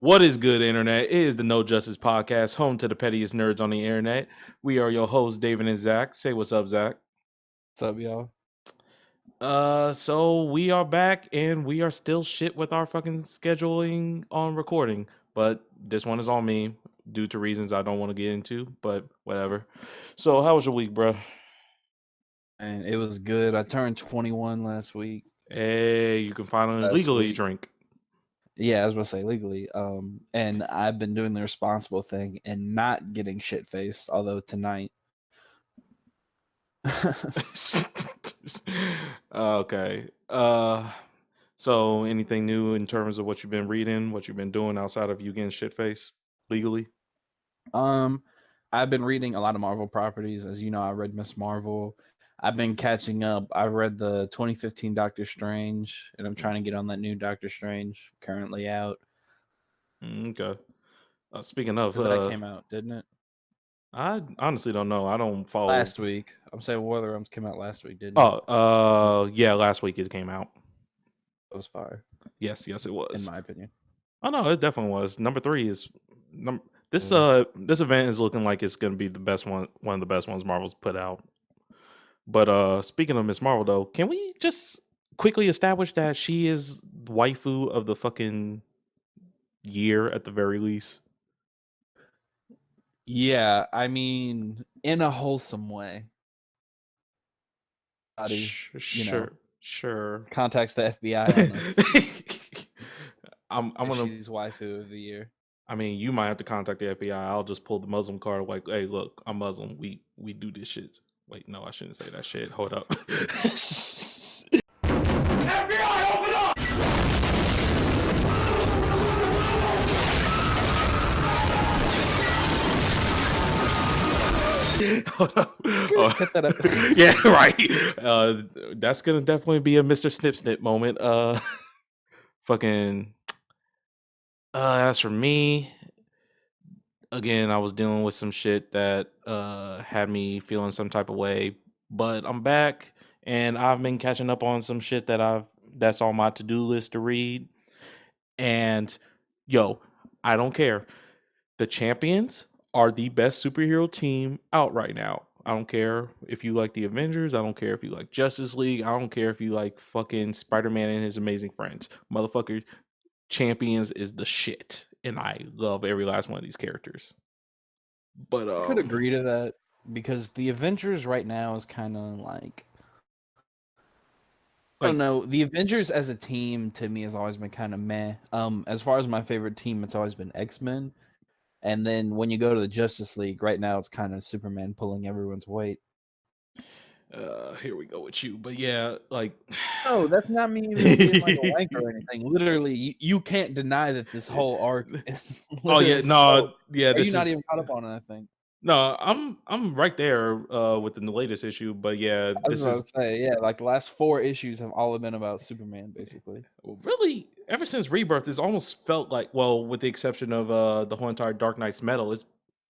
What is good, Internet? It is the No Justice Podcast, home to the pettiest nerds on the Internet. We are your hosts, David and Zach. Say what's up, Zach. What's up, y'all? So we are back and we are still shit with our fucking scheduling on recording. But this one is on me due to reasons I don't want to get into, but whatever. So how was your week, bro? And it was good. I turned 21 last week. Hey, you can finally Last legally week. drink. Yeah, I was gonna say legally. And I've been doing the responsible thing and not getting shit faced, although tonight. Okay. So anything new in terms of what you've been reading, what you've been doing outside of you getting shit faced legally? I've been reading a lot of Marvel properties. As you know, I read Miss Marvel. I've been catching up. I read the 2015 Doctor Strange, and I'm trying to get on that new Doctor Strange currently out. Okay. Speaking of, Because that came out, didn't it? I honestly don't know. I don't follow. Last week. I'm saying War of the Realms came out last week, didn't it? Yeah, last week it came out. It was fire, Yes, it in was. my opinion. Oh no, it definitely was. Number three is this this event is looking like it's gonna be the best one of the best ones Marvel's put out. But speaking of Miss Marvel though, can we just quickly establish that she is the waifu of the fucking year at the very least? Yeah, I mean, in a wholesome way. Body, Sure, sure. contacts the FBI on this. I'm If gonna. she's waifu of the year. I mean, you might have to contact the FBI. I'll just pull the Muslim card. Like, hey, look, I'm Muslim. We do this shit. Wait, no, I shouldn't say that shit. Hold up. FBI, open up! Hold up. Cut that up. Yeah, right. That's gonna definitely be a Mr. Snip Snip moment. Fucking. As for me, again, I was dealing with some shit that had me feeling some type of way, but I'm back and I've been catching up on some shit that's on my to-do list to read. And yo, I don't care. The Champions are the best superhero team out right now. I don't care if you like the Avengers. I don't care if you like Justice League. I don't care if you like fucking Spider-Man and his amazing friends. Motherfucker, Champions is the shit. And I love every last one of these characters. But I could agree to that because the Avengers right now is kind of like, I don't like know. The Avengers as a team to me has always been kind of meh. As far as my favorite team, it's always been X-Men. And then when you go to the Justice League, right now it's kind of Superman pulling everyone's weight. here we go with you. But yeah, like No, that's not me even being like a wank or anything. Literally, you can't deny that this whole arc is oh yeah, literally slow. no, yeah, Are you this not is even caught up on it, I think? no, I'm right there with the latest issue, but yeah, I was this about is to say, yeah, like the last 4 issues have all been about Superman, basically. really ever since Rebirth, it's almost felt like, well, with the exception of the whole entire Dark Knight's Metal,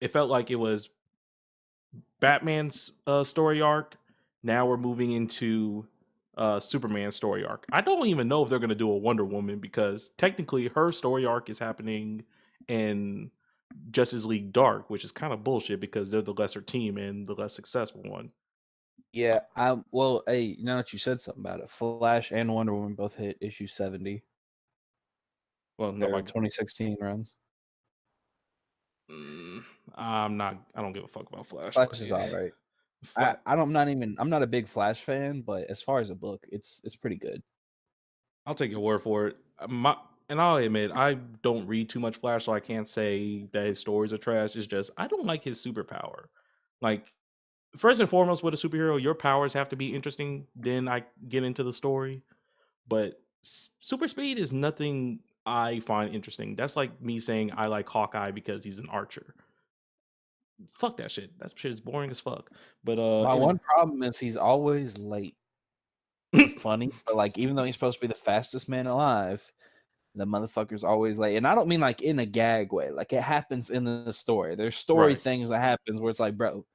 it felt like it was Batman's story arc. Now we're moving into Superman's story arc. I don't even know if they're gonna do a Wonder Woman because technically her story arc is happening in Justice League Dark, which is kind of bullshit because they're the lesser team and the less successful one. Yeah, well, hey, now that you said something about it, Flash and Wonder Woman both hit issue 70. Well, no, Their 2016 runs. I'm not. I don't give a fuck about Flash, Flash but is yeah, all right. Flash. I'm not a big Flash fan, but as far as a book, it's pretty good. I'll take your word for it. And I'll admit, I don't read too much Flash, so I can't say that his stories are trash. It's just I don't like his superpower. Like first and foremost, with a superhero, your powers have to be interesting. Then I get into the story. But super speed is nothing I find interesting. That's like me saying I like Hawkeye because he's an archer. Fuck that shit. That shit is boring as fuck. But My anyway. one problem is he's always late. Funny, but like even though he's supposed to be the fastest man alive, the motherfucker's always late. And I don't mean like in a gag way. Like it happens in the story. There's story Right. things that happens where it's like, bro,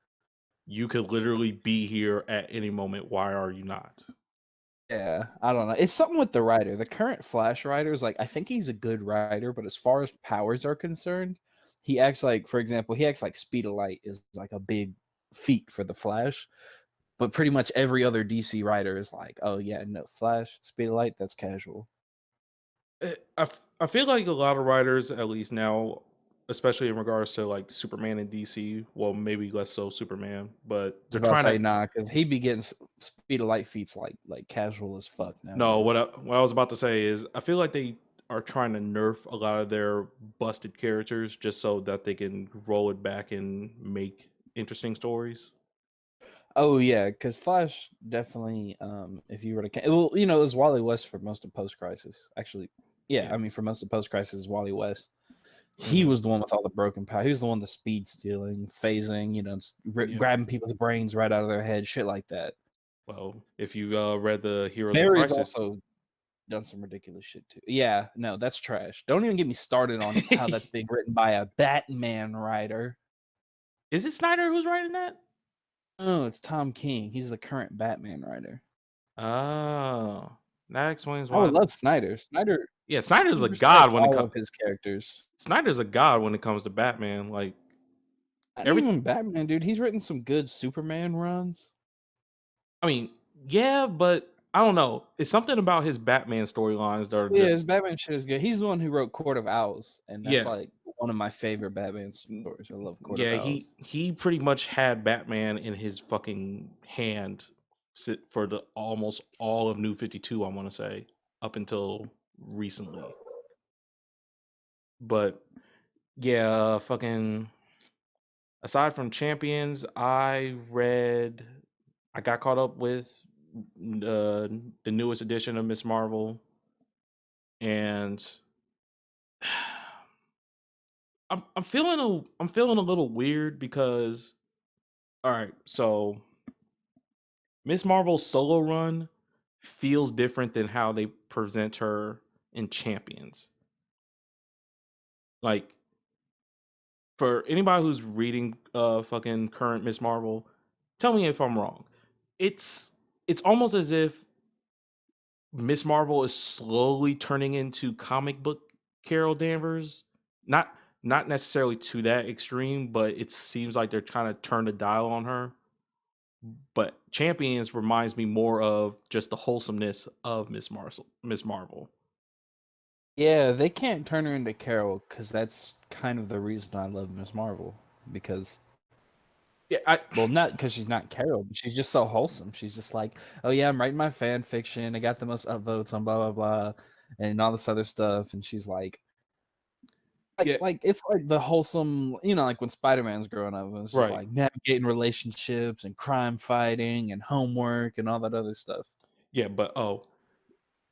You could literally be here at any moment. Why are you not? Yeah, I don't know. It's something with the writer. The current Flash writer is like, I think he's a good writer, but as far as powers are concerned, he acts like, for example, he acts like speed of light is like a big feat for the Flash. But pretty much every other DC writer is like, oh yeah, no, Flash, speed of light, that's casual. I feel like a lot of writers, at least now, especially in regards to like Superman and DC, well, maybe less so Superman, but I was they're about to trying say to. nah, because he be getting speed of light feats like casual as fuck No, nowadays. what I was about to say is I feel like they are trying to nerf a lot of their busted characters just so that they can roll it back and make interesting stories. Oh yeah, because Flash definitely, if you were to, well, you know, it was Wally West for most of Post Crisis. Actually, yeah, Yeah. I mean, for most of Post Crisis, Wally West. He Hmm. was the one with all the broken power. He was the one the speed stealing, phasing, you know, Yeah. grabbing people's brains right out of their head, shit like that. Well, if you read the Heroes in Mary's Crisis, also done some ridiculous shit too. Yeah, no, that's trash. Don't even get me started on how that's being written by a Batman writer. is it Snyder who's writing that? Oh, it's Tom King. He's the current Batman writer. Oh, that explains I would why. love Snyder. Snyder, Yeah, Snyder's he a god respects when it all comes. of his characters. Snyder's a god when it comes to Batman. Like Not every, even Batman, dude. He's written some good Superman runs. I mean, yeah, but I don't know. It's something about his Batman storylines that are Yeah, his just, Batman shit is good. He's the one who wrote Court of Owls, and that's yeah, like one of my favorite Batman stories. I love Court of yeah. He Owls. he pretty much had Batman in his fucking hand sit for the almost all of New 52. I want to say up until recently, but yeah, fucking. Aside from Champions, I got caught up with the newest edition of Miss Marvel, and I'm feeling a little weird because all right, so Miss Marvel's solo run feels different than how they present her in Champions. Like for anybody who's reading fucking current Miss Marvel, tell me if I'm wrong. It's it's almost as if Miss Marvel is slowly turning into comic book Carol Danvers. Not not necessarily to that extreme, but it seems like they're trying to turn the dial on her. But Champions reminds me more of just the wholesomeness of Miss Marvel. Yeah, they can't turn her into Carol because that's kind of the reason I love Miss Marvel. Because, Yeah, I well, not because she's not Carol, but she's just so wholesome. She's just like, oh yeah, I'm writing my fan fiction. I got the most upvotes on blah blah blah, and all this other stuff. And she's yeah, like it's like the wholesome, you know, like when Spider Man's growing up, it's just right. like navigating relationships and crime fighting and homework and all that other stuff. Yeah, but oh,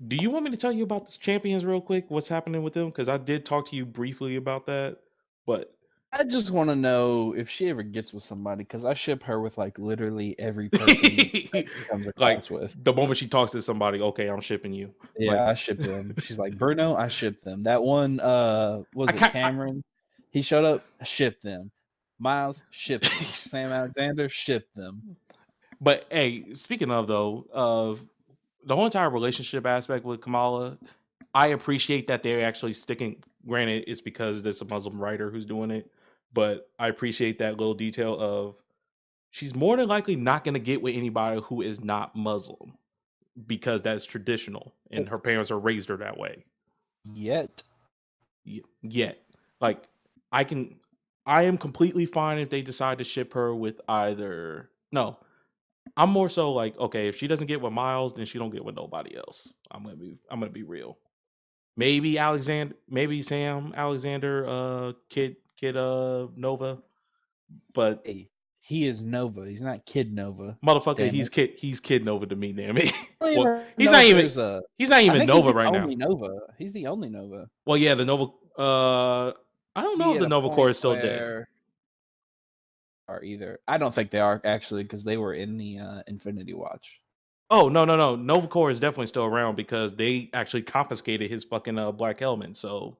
do you want me to tell you about this Champions real quick? What's happening with them? Because I did talk to you briefly about that, but I just want to know if she ever gets with somebody because I ship her with like literally every person that she comes like across with. the moment she talks to somebody, okay, I'm shipping you. Like Yeah, I ship them. She's like, Bruno, I ship them. That one, I was it can't. Cameron? He showed up, I ship them. Miles, ship them. Sam Alexander, ship them. But hey, speaking of though, the whole entire relationship aspect with Kamala, I appreciate that they're actually sticking. Granted, it's because there's a Muslim writer who's doing it, but I appreciate that little detail of she's more than likely not going to get with anybody who is not Muslim because that's traditional and her parents are raised her that way. Yet, Yet, like I can, I am completely fine if they decide to ship her with either. No, I'm more so like, okay, if she doesn't get with Miles, then she don't get with nobody else. I'm gonna be real. Maybe Alexander, maybe Sam Alexander, kid Nova, but hey, he is Nova. He's not Kid Nova. motherfucker, Damn it. he's kid Nova to me, damn it. I don't Well, even know if there's a. he's not I even think he's Nova the right now. only Nova. He's the only Nova. Well, yeah, the Nova. I don't know He if at the a Nova Corps point is still dead. where are either. I don't think they are actually because they were in the Infinity Watch. Oh no, Nova Corps is definitely still around because they actually confiscated his fucking black helmet. So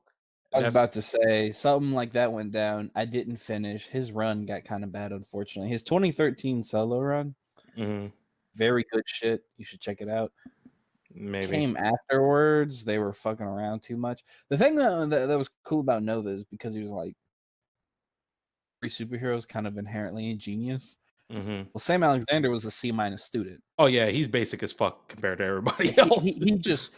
I was that's about to say something like that went down. I didn't finish. His run got kind of bad, unfortunately. His 2013 solo run, mhm. very good shit. You should check it out. Maybe. came afterwards, they were fucking around too much. The thing that was cool about Nova is because he was like, every superhero is kind of inherently a genius. Hmm. Well, Sam Alexander was a C- student. Oh yeah, he's basic as fuck compared to everybody Like else.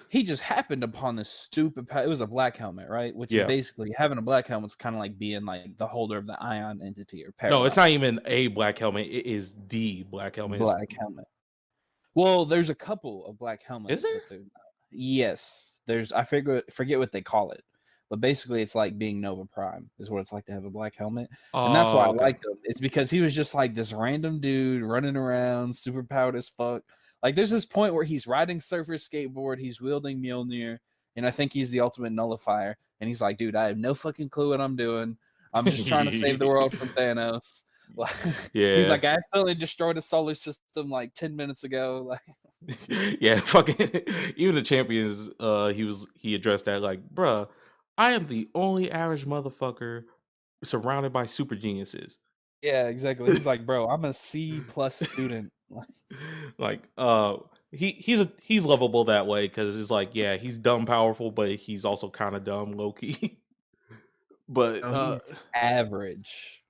he just happened upon this stupid. It was a black helmet, right? Which is Yeah. basically having a black helmet's kind of like being like the holder of the ion entity or No, it's not paradox. even a black helmet. It is the black helmet. Black helmet. Well, there's a couple of black Is helmets, there? but they're not. Yes, there's I forget what they call it, but basically it's like being Nova Prime is what it's like to have a black helmet, and that's why Oh, I okay. liked him. It's because he was just like this random dude running around, super powered as fuck. Like there's this point where he's riding surfer skateboard, he's wielding Mjolnir, and I think he's the ultimate nullifier. And he's like, dude, I have no fucking clue what I'm doing. I'm just trying to save the world from Thanos. He's Yeah. like, I accidentally destroyed a solar system like 10 minutes ago. Like, Yeah, fucking even the champions, he addressed that like, bruh, I am the only average motherfucker surrounded by super geniuses. yeah, exactly. He's like, bro, I'm a C plus student. Like, he's lovable that way because it's like, yeah, he's dumb powerful, but he's also kind of dumb low key. But No, he's average.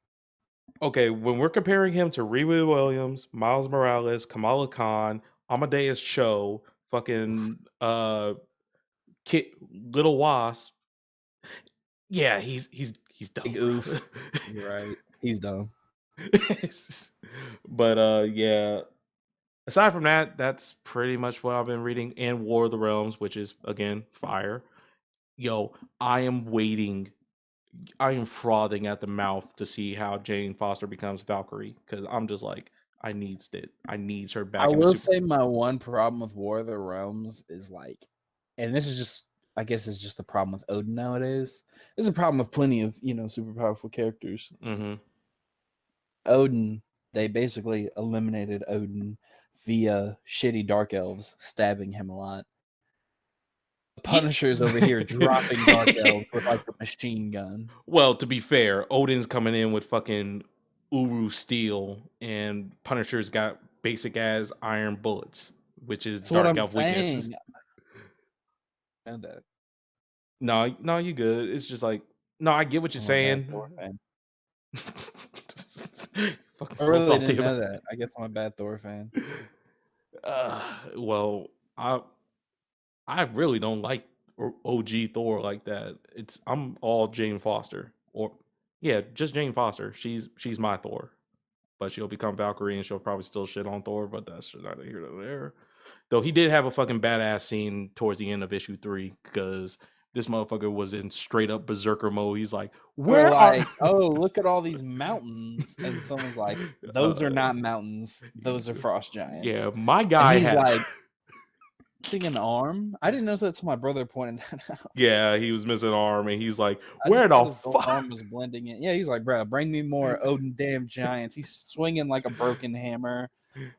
okay, when we're comparing him to Riri Williams, Miles Morales, Kamala Khan, Amadeus Cho, fucking Kit Little Wasp, yeah, he's Big dumb, bro. oof. You're right. He's dumb. But yeah. Aside from that, that's pretty much what I've been reading. And War of the Realms, which is again fire. Yo, I am waiting. I am frothing at the mouth to see how Jane Foster becomes Valkyrie because I'm just like, I needs it. I needs her I back in the will super. say my one problem with War of the Realms is like, and this is just, I guess, it's just the problem with Odin nowadays. There's a problem with plenty of super powerful characters. Mm-hmm. Odin, they basically eliminated Odin via shitty dark elves stabbing him a lot. The Yeah. Punisher's over here dropping dark elves with like a machine gun. Well, to be fair, Odin's coming in with fucking Uru steel, and Punisher's got basic ass iron bullets, which is That's what dark I'm elf weakness. saying. And that No, no, you good. It's just like, no, I get what you're I'm a bad saying. Thor fan. Fucking I so really salty didn't about know that. I guess I'm a bad Thor fan. it. Well, I really don't like OG Thor like that. I'm all Jane Foster, or yeah, just Jane Foster. She's my Thor, but she'll become Valkyrie and she'll probably still shit on Thor, but that's neither here nor there. Though he did have a fucking badass scene towards the end of issue 3 because this motherfucker was in straight up berserker mode. He's like, We're "Where are?" like, oh, look at all these mountains. And someone's like, those are uh, not mountains. Those are frost giants. yeah, my And guy he's had. like, missing an arm? I didn't know that until my brother pointed that out. Yeah, he was missing an arm, and he's like, I just "Where thought the his gold fuck?" arm was blending in. Yeah, he's like, bro, bring me more Odin damn giants. He's swinging like a broken hammer.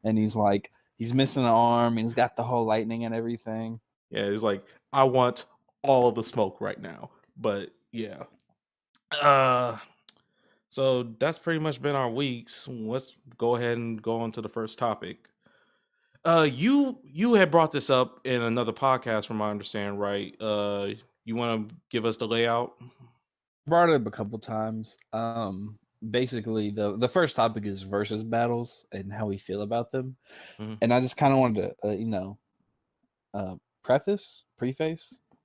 And he's like, he's missing an arm. And he's got the whole lightning and everything. Yeah, it's like I want all of the smoke right now. But yeah. Uh so that's pretty much been our weeks. Let's go ahead and go on to the first topic. You had brought this up in another podcast from my understanding, right? You want to give us the layout? Brought it up a couple times. Basically the first topic is versus battles and how we feel about them. Hmm. And I just kind of wanted to preface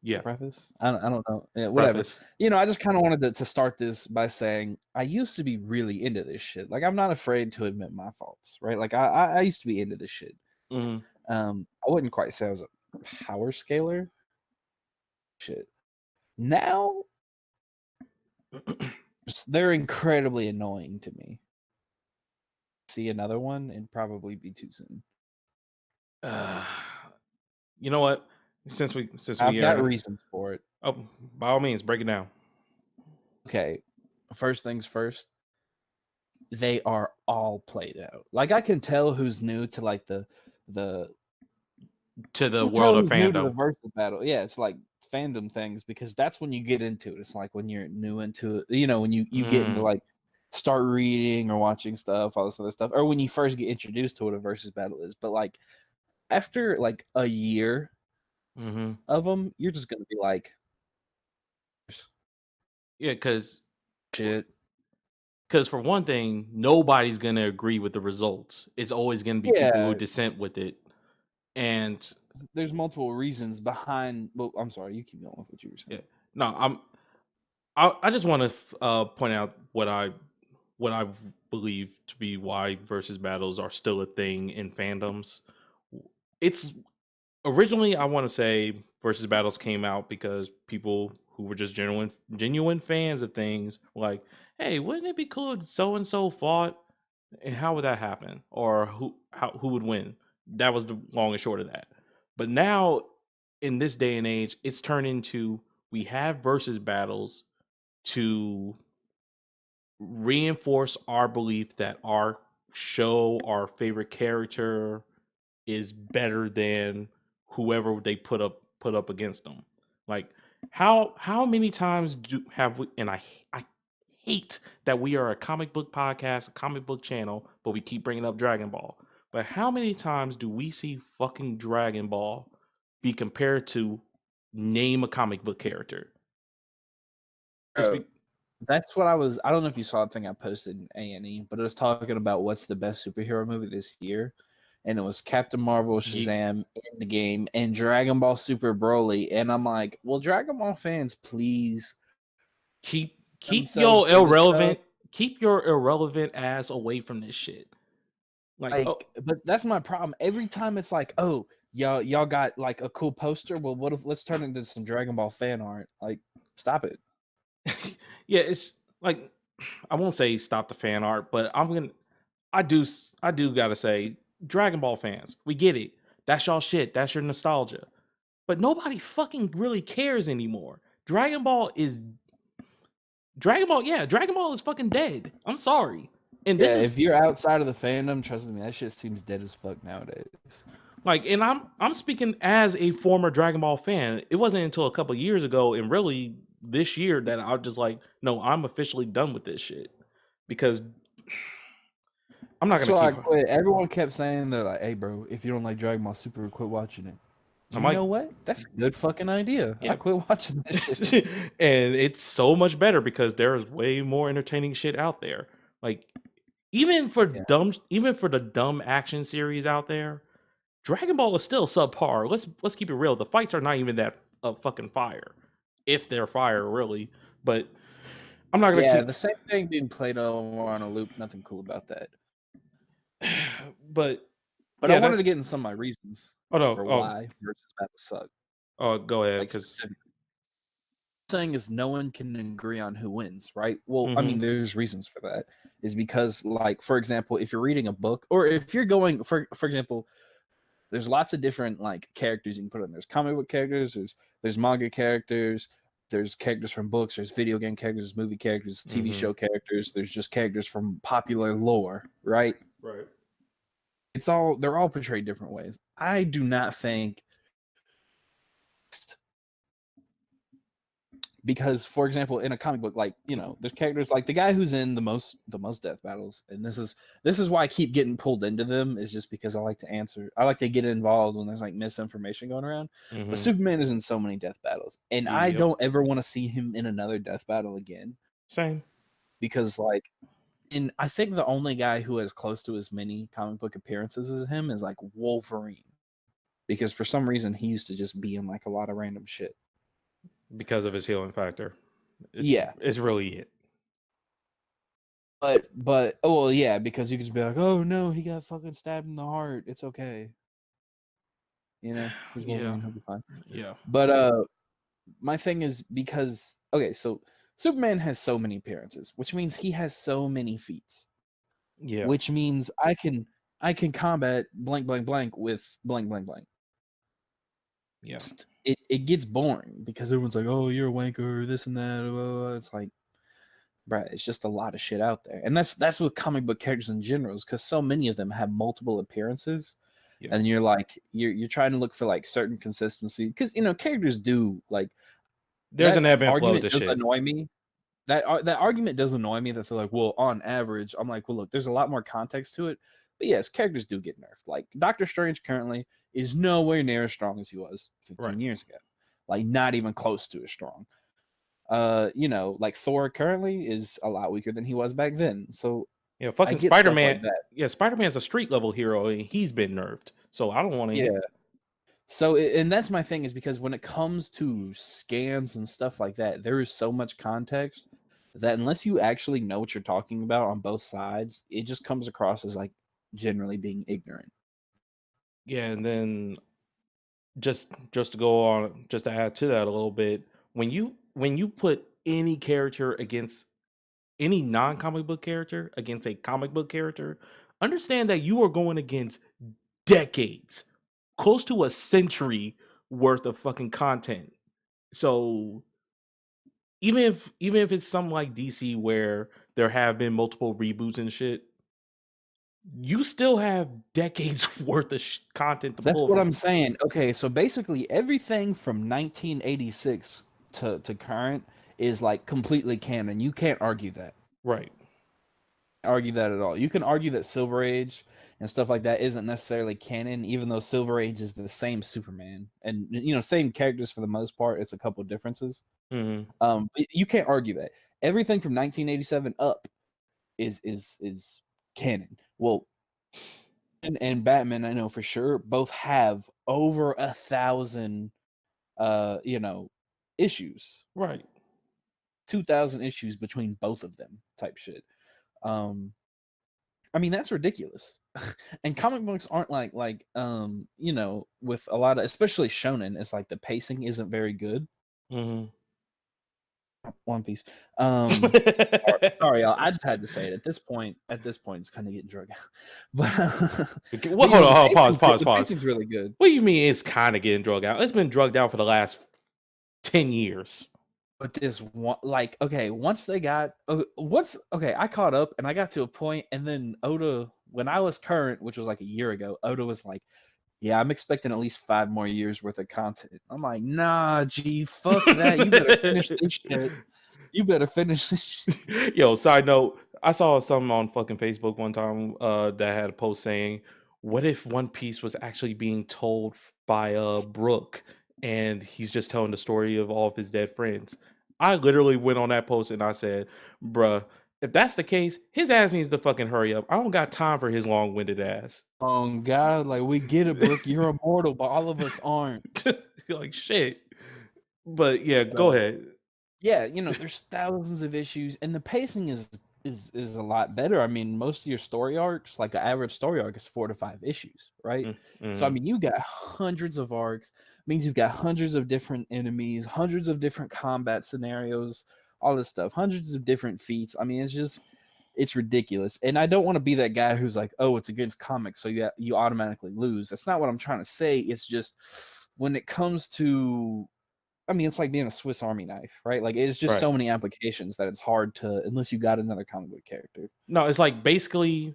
Yeah, preface I don't know, whatever. preface. I just kind of wanted to start this by saying I used to be really into this shit. Like, I'm not afraid to admit my faults, right? Like, I used to be into this shit. Hmm. I wouldn't quite say I was a power scaler. Shit. Now they're incredibly annoying to me. See another one and probably be too soon. You know what? Since I've we got are reasons for it. oh, by all means, break it down. Okay, first things first. They are all played out. Like, I can tell who's new to like the To the you world tell of who's new to the fandom. versus battle. Yeah, it's like fandom things because that's when you get into it. It's like when you're new into it, when you get into Mm. like start reading or watching stuff, all this other stuff, or when you first get introduced to what a versus battle is. But like after like a year, Mm-hmm. of them, you're just gonna be like, Yeah, shit. because for one thing, nobody's gonna agree with the results. It's always gonna be people who Yeah, dissent with it, and there's multiple reasons behind. Well, I'm sorry, you keep going with what you were yeah, saying. no, I just want to point out what I believe to be why versus battles are still a thing in fandoms. It's originally, I want to say versus battles came out because people who were just genuine fans of things were like, hey, wouldn't it be cool if so and so fought, and how would that happen, or who would win? That was the long and short of that. But now in this day and age, it's turned into we have versus battles to reinforce our belief that our show, our favorite character, is better than whoever they put up against them. Like how many times do have we? And I hate that we are a comic book podcast, a comic book channel, but we keep bringing up Dragon Ball. But how many times do we see fucking Dragon Ball be compared to name a comic book character? It's Uh, be, that's what I was. I don't know if you saw the thing I posted in A&E, but it was talking about what's the best superhero movie this year, and it was Captain Marvel, ye- Shazam, in the game, and Dragon Ball Super Broly. And I'm like, well, Dragon Ball fans, please keep themselves your for this stuff. irrelevant ass away from this shit. Like, oh, Like, but that's my problem. Every time it's like, oh, y'all got like a cool poster. Well, what if let's turn it into some Dragon Ball fan art? Like, stop it. yeah, it's like I won't say stop the fan art, but I do I do gotta say, Dragon Ball fans, we get it. That's y'all shit. That's your nostalgia. But nobody fucking really cares anymore. Dragon Ball. Yeah, Dragon Ball is fucking dead. I'm sorry. And this Yeah, if is you're outside of the fandom, trust me, that shit seems dead as fuck nowadays. like, and I'm speaking as a former Dragon Ball fan. It wasn't until a couple years ago, and really this year, that I was just like, no, I'm officially done with this shit because I'm not gonna So keep. I quit. Everyone kept saying they're like, "Hey, bro, if you don't like Dragon Ball Super, quit watching it." I'm You like, know what? That's a good fucking idea. I yeah, quit watching that shit. and it's so much better because there is way more entertaining shit out there. Like Yeah, even for the dumb action series out there, Dragon Ball is still subpar. Let's keep it real. The fights are not even that fucking fire, if they're fire really. But I'm not gonna yeah. keep. The same thing being played over on a loop. Nothing cool about that. But But I yeah, wanted that. to get in some of my reasons Oh no. for Oh, why versus battle suck. go ahead, Like because. specific thing is no one can agree on who wins, right? Well, I Mm-hmm. mean, there's reasons for that. Is because, like, for example, if you're reading a book, or if you're going, for example, there's lots of different like characters you can put in. There's comic book characters, there's manga characters, there's characters from books, there's video game characters, there's movie characters, TV Mm-hmm. show characters, there's just characters from popular lore, right? Right. They're all portrayed different ways. I do not think, because for example in a comic book, like, there's characters like the guy who's in the most death battles, and this is why I keep getting pulled into them, is just because I like to get involved when there's like misinformation going around. But Mm-hmm. Superman is in so many death battles, and I Yep. don't ever want to see him in another death battle again, Same. because like, and I think the only guy who has close to as many comic book appearances as him is like Wolverine, because for some reason he used to just be in like a lot of random shit. Because of his healing factor. Yeah. It's really it. But oh well, yeah, because you could just be like, oh no, he got fucking stabbed in the heart. It's okay. He's Yeah. Wolverine, he'll be fine. Yeah. But my thing is, because okay, so Superman has so many appearances, which means he has so many feats. Yeah. Which means I can combat blank blank blank with blank blank blank. Yeah. It gets boring because everyone's like, oh, you're a wanker, this and that. Blah, blah, blah. It's like, bruh, it's just a lot of shit out there, and that's with comic book characters in general, because so many of them have multiple appearances, Yeah. and you're like, you're trying to look for like certain consistency, because characters do like There's that. an ebb and flow Argument to does shit. annoy me. That argument does annoy me. That they're like, well, on average, I'm like, well, look, there's a lot more context to it. But yes, characters do get nerfed. Like Doctor Strange currently is nowhere near as strong as he was 15 Right. years ago. Like not even close to as strong. Like Thor currently is a lot weaker than he was back then. So Yeah, I fucking get Spider stuff Man. like that. Yeah, Spider Man's a street level hero, and he's been nerfed. So I don't want to. Yeah. So and that's my thing is because when it comes to scans and stuff like that, there is so much context that unless you actually know what you're talking about on both sides, it just comes across as like generally being ignorant. Yeah, and then just to go on, just to add to that a little bit, when you put any character against any non-comic book character against a comic book character, understand that you are going against decades, close to a century worth of fucking content. So even if it's something like DC where there have been multiple reboots and shit, you still have decades worth of content to That's pull what I'm from. saying. Okay, so basically everything from 1986 to current is like completely canon. You can't argue that. Right. Argue that at all. You can argue that Silver Age and stuff like that isn't necessarily canon, even though Silver Age is the same Superman and same characters for the most part. It's a couple of differences. Hmm. But you can't argue that everything from 1987 up is canon. Well, and Batman, I know for sure, both have over 1,000 issues, Right. 2,000 issues between both of them type shit. Um I mean, that's ridiculous. And comic books aren't with a lot of, especially shonen, it's like the pacing isn't very good. Hmm. One Piece. Um, sorry, y'all. I just had to say it. At this point, it's kind of getting drug out. But Okay, but well, hold on, hold on, pause, pause, the pause. pacing's really good. What do you mean it's kind of getting drugged out? It's been drugged out for the last 10 years. But this one, like, okay, once they got, okay, I caught up and I got to a point, and then Oda, when I was current, which was like a year ago, Oda was like, "Yeah, I'm expecting at least 5 more years worth of content." I'm like, "Nah, G, fuck that. You better finish this shit. You better finish this." Yo, side note, I saw something on fucking Facebook one time that had a post saying, "What if One Piece was actually being told by Brook and he's just telling the story of all of his dead friends?" I literally went on that post and I said, "Bruh, if that's the case, his ass needs to fucking hurry up. I don't got time for his long-winded ass." Oh God, like we get it, Brooke. You're immortal, but all of us aren't. Like shit. But yeah, go ahead. Yeah, there's thousands of issues, and the pacing is a lot better. I mean, most of your story arcs, like an average story arc, is 4 to 5 issues, right? So I Mm-hmm. mean, you got hundreds of arcs. Means you've got hundreds of different enemies, hundreds of different combat scenarios, all this stuff, hundreds of different feats. I mean, it's ridiculous. And I don't want to be that guy who's like, oh, it's against comics, so you automatically lose. That's not what I'm trying to say. It's just when it comes to, I mean, it's like being a Swiss Army knife, right? Like it's just Right. so many applications that it's hard to, unless you got another comic book character. No, it's like basically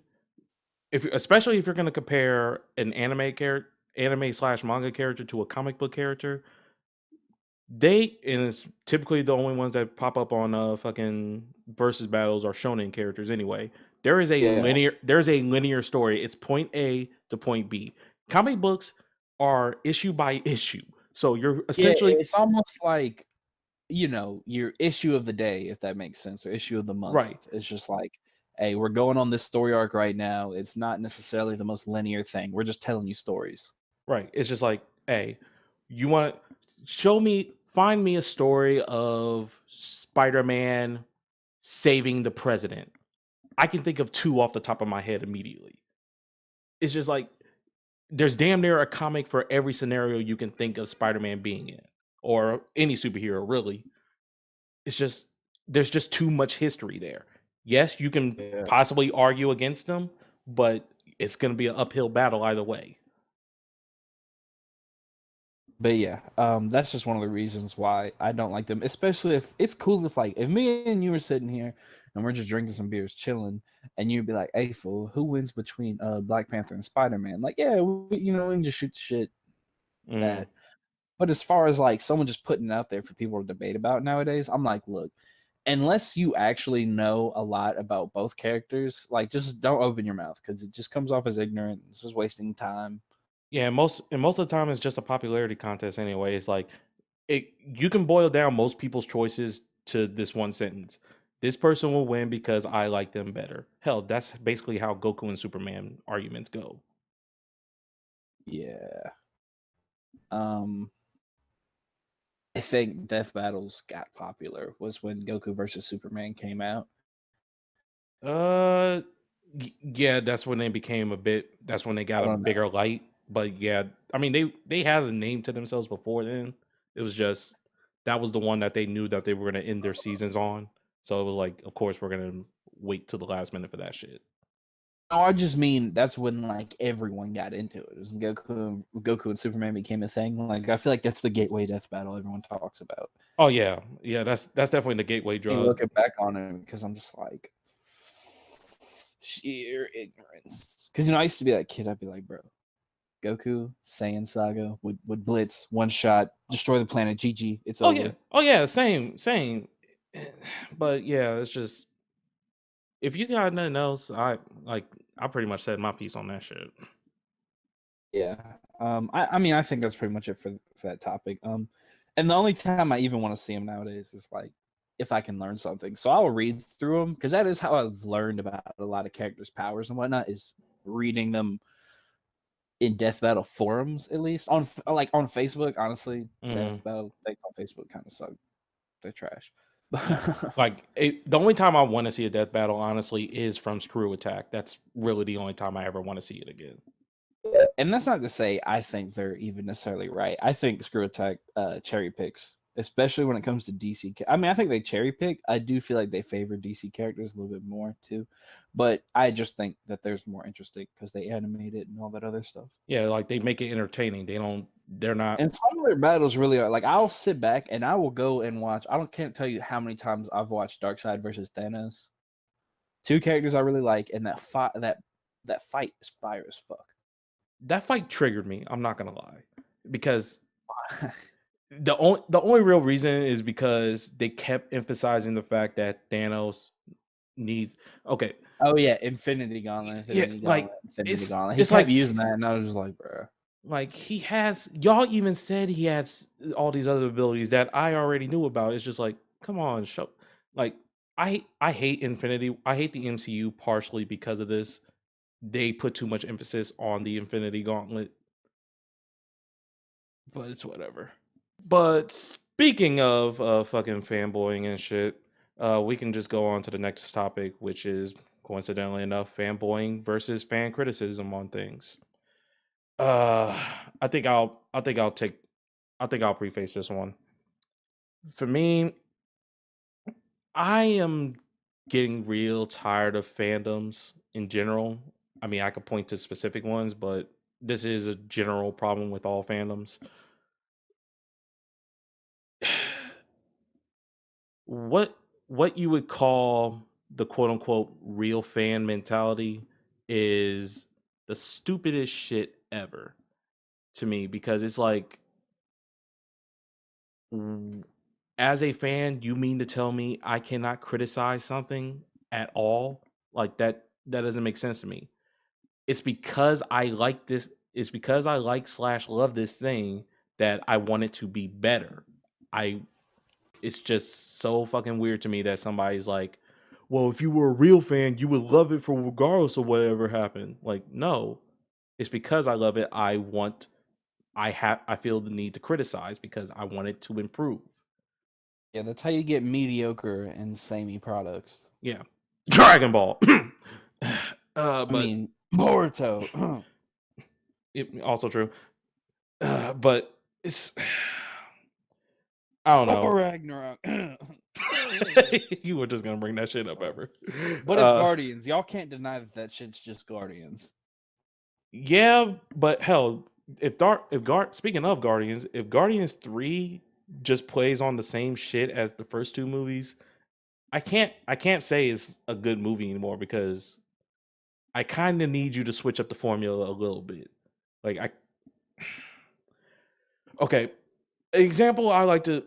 if especially if you're going to compare an anime slash manga character to a comic book character, and it's typically the only ones that pop up on fucking versus battles are shonen characters anyway. Yeah. There's a linear story. It's point A to point B. Comic books are issue by issue. So you're Yeah, essentially it's almost like, your issue of the day, if that makes sense, or issue of the month. right. It's just like, hey, we're going on this story arc right now. It's not necessarily the most linear thing. We're just telling you stories. Right. It's just like, hey, you want to find me a story of Spider-Man saving the president. I can think of two off the top of my head immediately. It's just like there's damn near a comic for every scenario you can think of Spider-Man being in, or any superhero really. It's just there's just too much history there. Yes, you can Yeah. possibly argue against them, but it's going to be an uphill battle either way. But yeah, that's just one of the reasons why I don't like them. Especially if it's cool if me and you were sitting here and we're just drinking some beers, chilling, and you'd be like, "Hey, fool, who wins between Black Panther and Spider Man?" Like, yeah, we can just shoot the shit Mm, that. But as far as like someone just putting it out there for people to debate about nowadays, I'm like, look, unless you actually know a lot about both characters, like just don't open your mouth because it just comes off as ignorant. It's just wasting time. Yeah, most of the time it's just a popularity contest anyway. It's like you can boil down most people's choices to this one sentence. This person will win because I like them better. Hell, that's basically how Goku and Superman arguments go. Yeah. Um, I think death battles got popular was when Goku versus Superman came out. Uh, yeah, that's when they became a bit. That's when they I got a don't know. bigger light. But yeah, I mean they had a name to themselves before then. It was just that was the one that they knew that they were gonna end their seasons on. So it was like, of course, we're gonna wait till the last minute for that shit. No, I just mean that's when like everyone got into it. It was Goku and Superman became a thing. Like I feel like that's the gateway death battle everyone talks about. Oh yeah, yeah. That's definitely the gateway And drug. looking back on it, because I'm just like sheer ignorance. Because I used to be that kid. I'd be like, bro, Goku, Saiyan Saga would blitz one shot, destroy the planet. GG, it's over. Oh yeah. Same. But yeah, it's just if you got nothing else, I pretty much said my piece on that shit. Yeah. I mean, I think that's pretty much it for that topic. And the only time I even want to see him nowadays is like if I can learn something. So I'll read through them because that is how I've learned about a lot of characters' powers and whatnot is reading them in death battle forums, at least on like on Facebook. Honestly, Hmm. death battle things on Facebook kind of suck. They're trash. The only time I want to see a death battle, honestly, is from Screw Attack. That's really the only time I ever want to see it again. And that's not to say I think they're even necessarily right. I think Screw Attack cherry picks, especially when it comes to DC. I mean, I think they cherry pick. I do feel like they favor DC characters a little bit more too, but I just think that there's more interesting because they animate it and all that other stuff. Yeah, like they make it entertaining. They're not. And some of their battles really are like I'll sit back and I will go and watch. Can't tell you how many times I've watched Darkseid versus Thanos. Two characters I really like, and that fight is fire as fuck. That fight triggered me. I'm not gonna lie, because the only real reason is because they kept emphasizing the fact that Thanos needs. Okay, Oh yeah, Infinity Gauntlet, yeah, Infinity Gauntlet, like Infinity it's Gauntlet. He it's kept like using that, and I was just like, bro. like he has. Y'all even said he has all these other abilities that I already knew about. It's just like, come on, show. Like I hate Infinity. I hate the MCU partially because of this. They put too much emphasis on the Infinity Gauntlet, but it's whatever. But speaking of fucking fanboying and shit, we can just go on to the next topic, which is coincidentally enough, fanboying versus fan criticism on things. Uh, I think I'll preface this one. For me, I am getting real tired of fandoms in general. I mean, I could point to specific ones, but this is a general problem with all fandoms. what what you would call the quote unquote real fan mentality is the stupidest shit ever to me, because it's like, as a fan, you mean to tell me I cannot criticize something at all? Like that doesn't make sense to me. It's because I like this. It's because I like slash love this thing that I want it to be better. I It's just so fucking weird to me that somebody's like, well, if you were a real fan, you would love it for regardless of whatever happened. Like, no, it's because I love it. I feel the need to criticize because I want it to improve. Yeah, that's how you get mediocre and samey products. Yeah, Dragon Ball. I But mean, Boruto, it also true. But it's I don't Thor know. Ragnarok. You were just gonna bring that shit up Sorry, ever. but it's Guardians. Y'all can't deny that shit's just Guardians. Yeah, but hell, speaking of Guardians, if Guardians 3 just plays on the same shit as the first two movies, I can't say it's a good movie anymore, because I kind of need you to switch up the formula a little bit. Like I Okay, an example I like to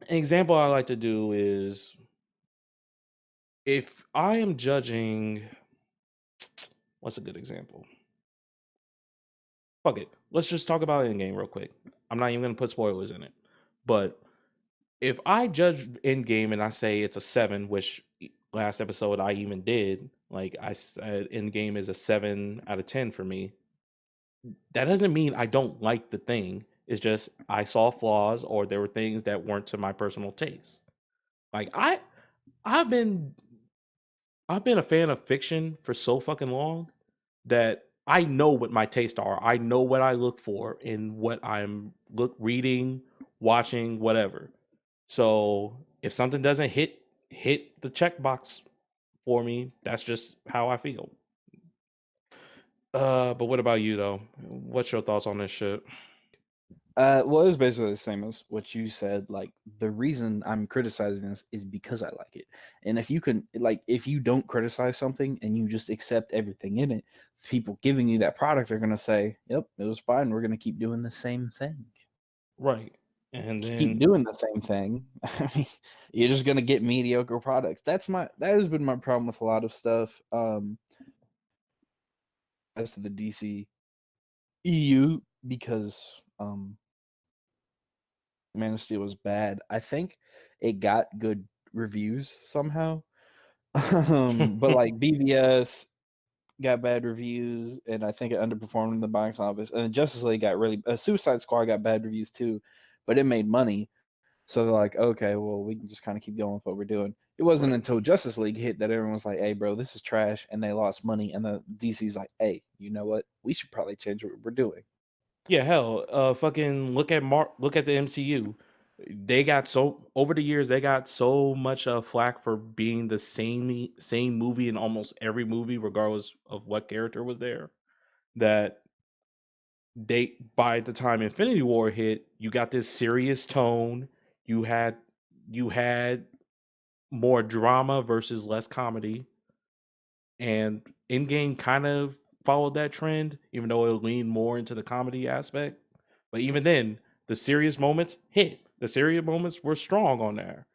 An example I like to do is if I am judging, what's a good example? Fuck it. Let's just talk about Endgame real quick. I'm not even gonna put spoilers in it. But if I judge Endgame and I say it's a 7, which last episode I even did, like I said Endgame is a 7 out of 10 for me, that doesn't mean I don't like the thing. It's just I saw flaws or there were things that weren't to my personal taste. Like I've been I've been a fan of fiction for so fucking long that I know what my tastes are. I know what I look for in what I'm reading, watching, whatever. So if something doesn't hit the checkbox for me, that's just how I feel. But what about you though? What's your thoughts on this shit? Well, it was basically the same as what you said. Like, the reason I'm criticizing this is because I like it. And if you can, like, if you don't criticize something and you just accept everything in it, people giving you that product are going to say, yep, it was fine. We're going to keep doing the same thing. Right. And Keep then doing the same thing. I mean, you're just going to get mediocre products. That has been my problem with a lot of stuff. As to the DC EU, because Man of Steel was bad. I think it got good reviews somehow. But like BBS got bad reviews, and I think it underperformed in the box office. And Justice League got really Suicide Squad got bad reviews too, but it made money. So they're like, okay, well, we can just kind of keep going with what we're doing. It wasn't right. until Justice League hit that everyone was like, hey, bro, this is trash. And they lost money. And the DC's like, hey, you know what? We should probably change what we're doing. Yeah, hell, fucking look at the MCU. They got so over the years they got so much flack for being the same movie in almost every movie, regardless of what character was there. That they by the time Infinity War hit, you got this serious tone. You had you had more drama versus less comedy, and Endgame kind of followed that trend, even though it leaned more into the comedy aspect. But even then, the serious moments hit. The serious moments were strong on there.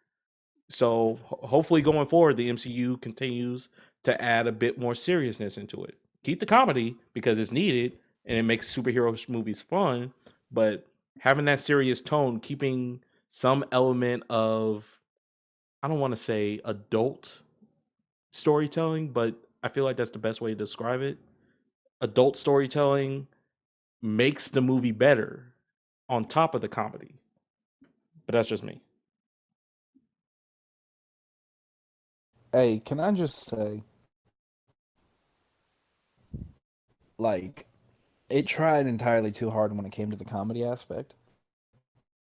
So hopefully going forward, the MCU continues to add a bit more seriousness into it. Keep the comedy because it's needed and it makes superhero movies fun, but having that serious tone, keeping some element of, I don't want to say adult storytelling, but I feel like that's the best way to describe it. Adult storytelling makes the movie better on top of the comedy. But that's just me. Hey, can I just say, like, it tried entirely too hard when it came to the comedy aspect.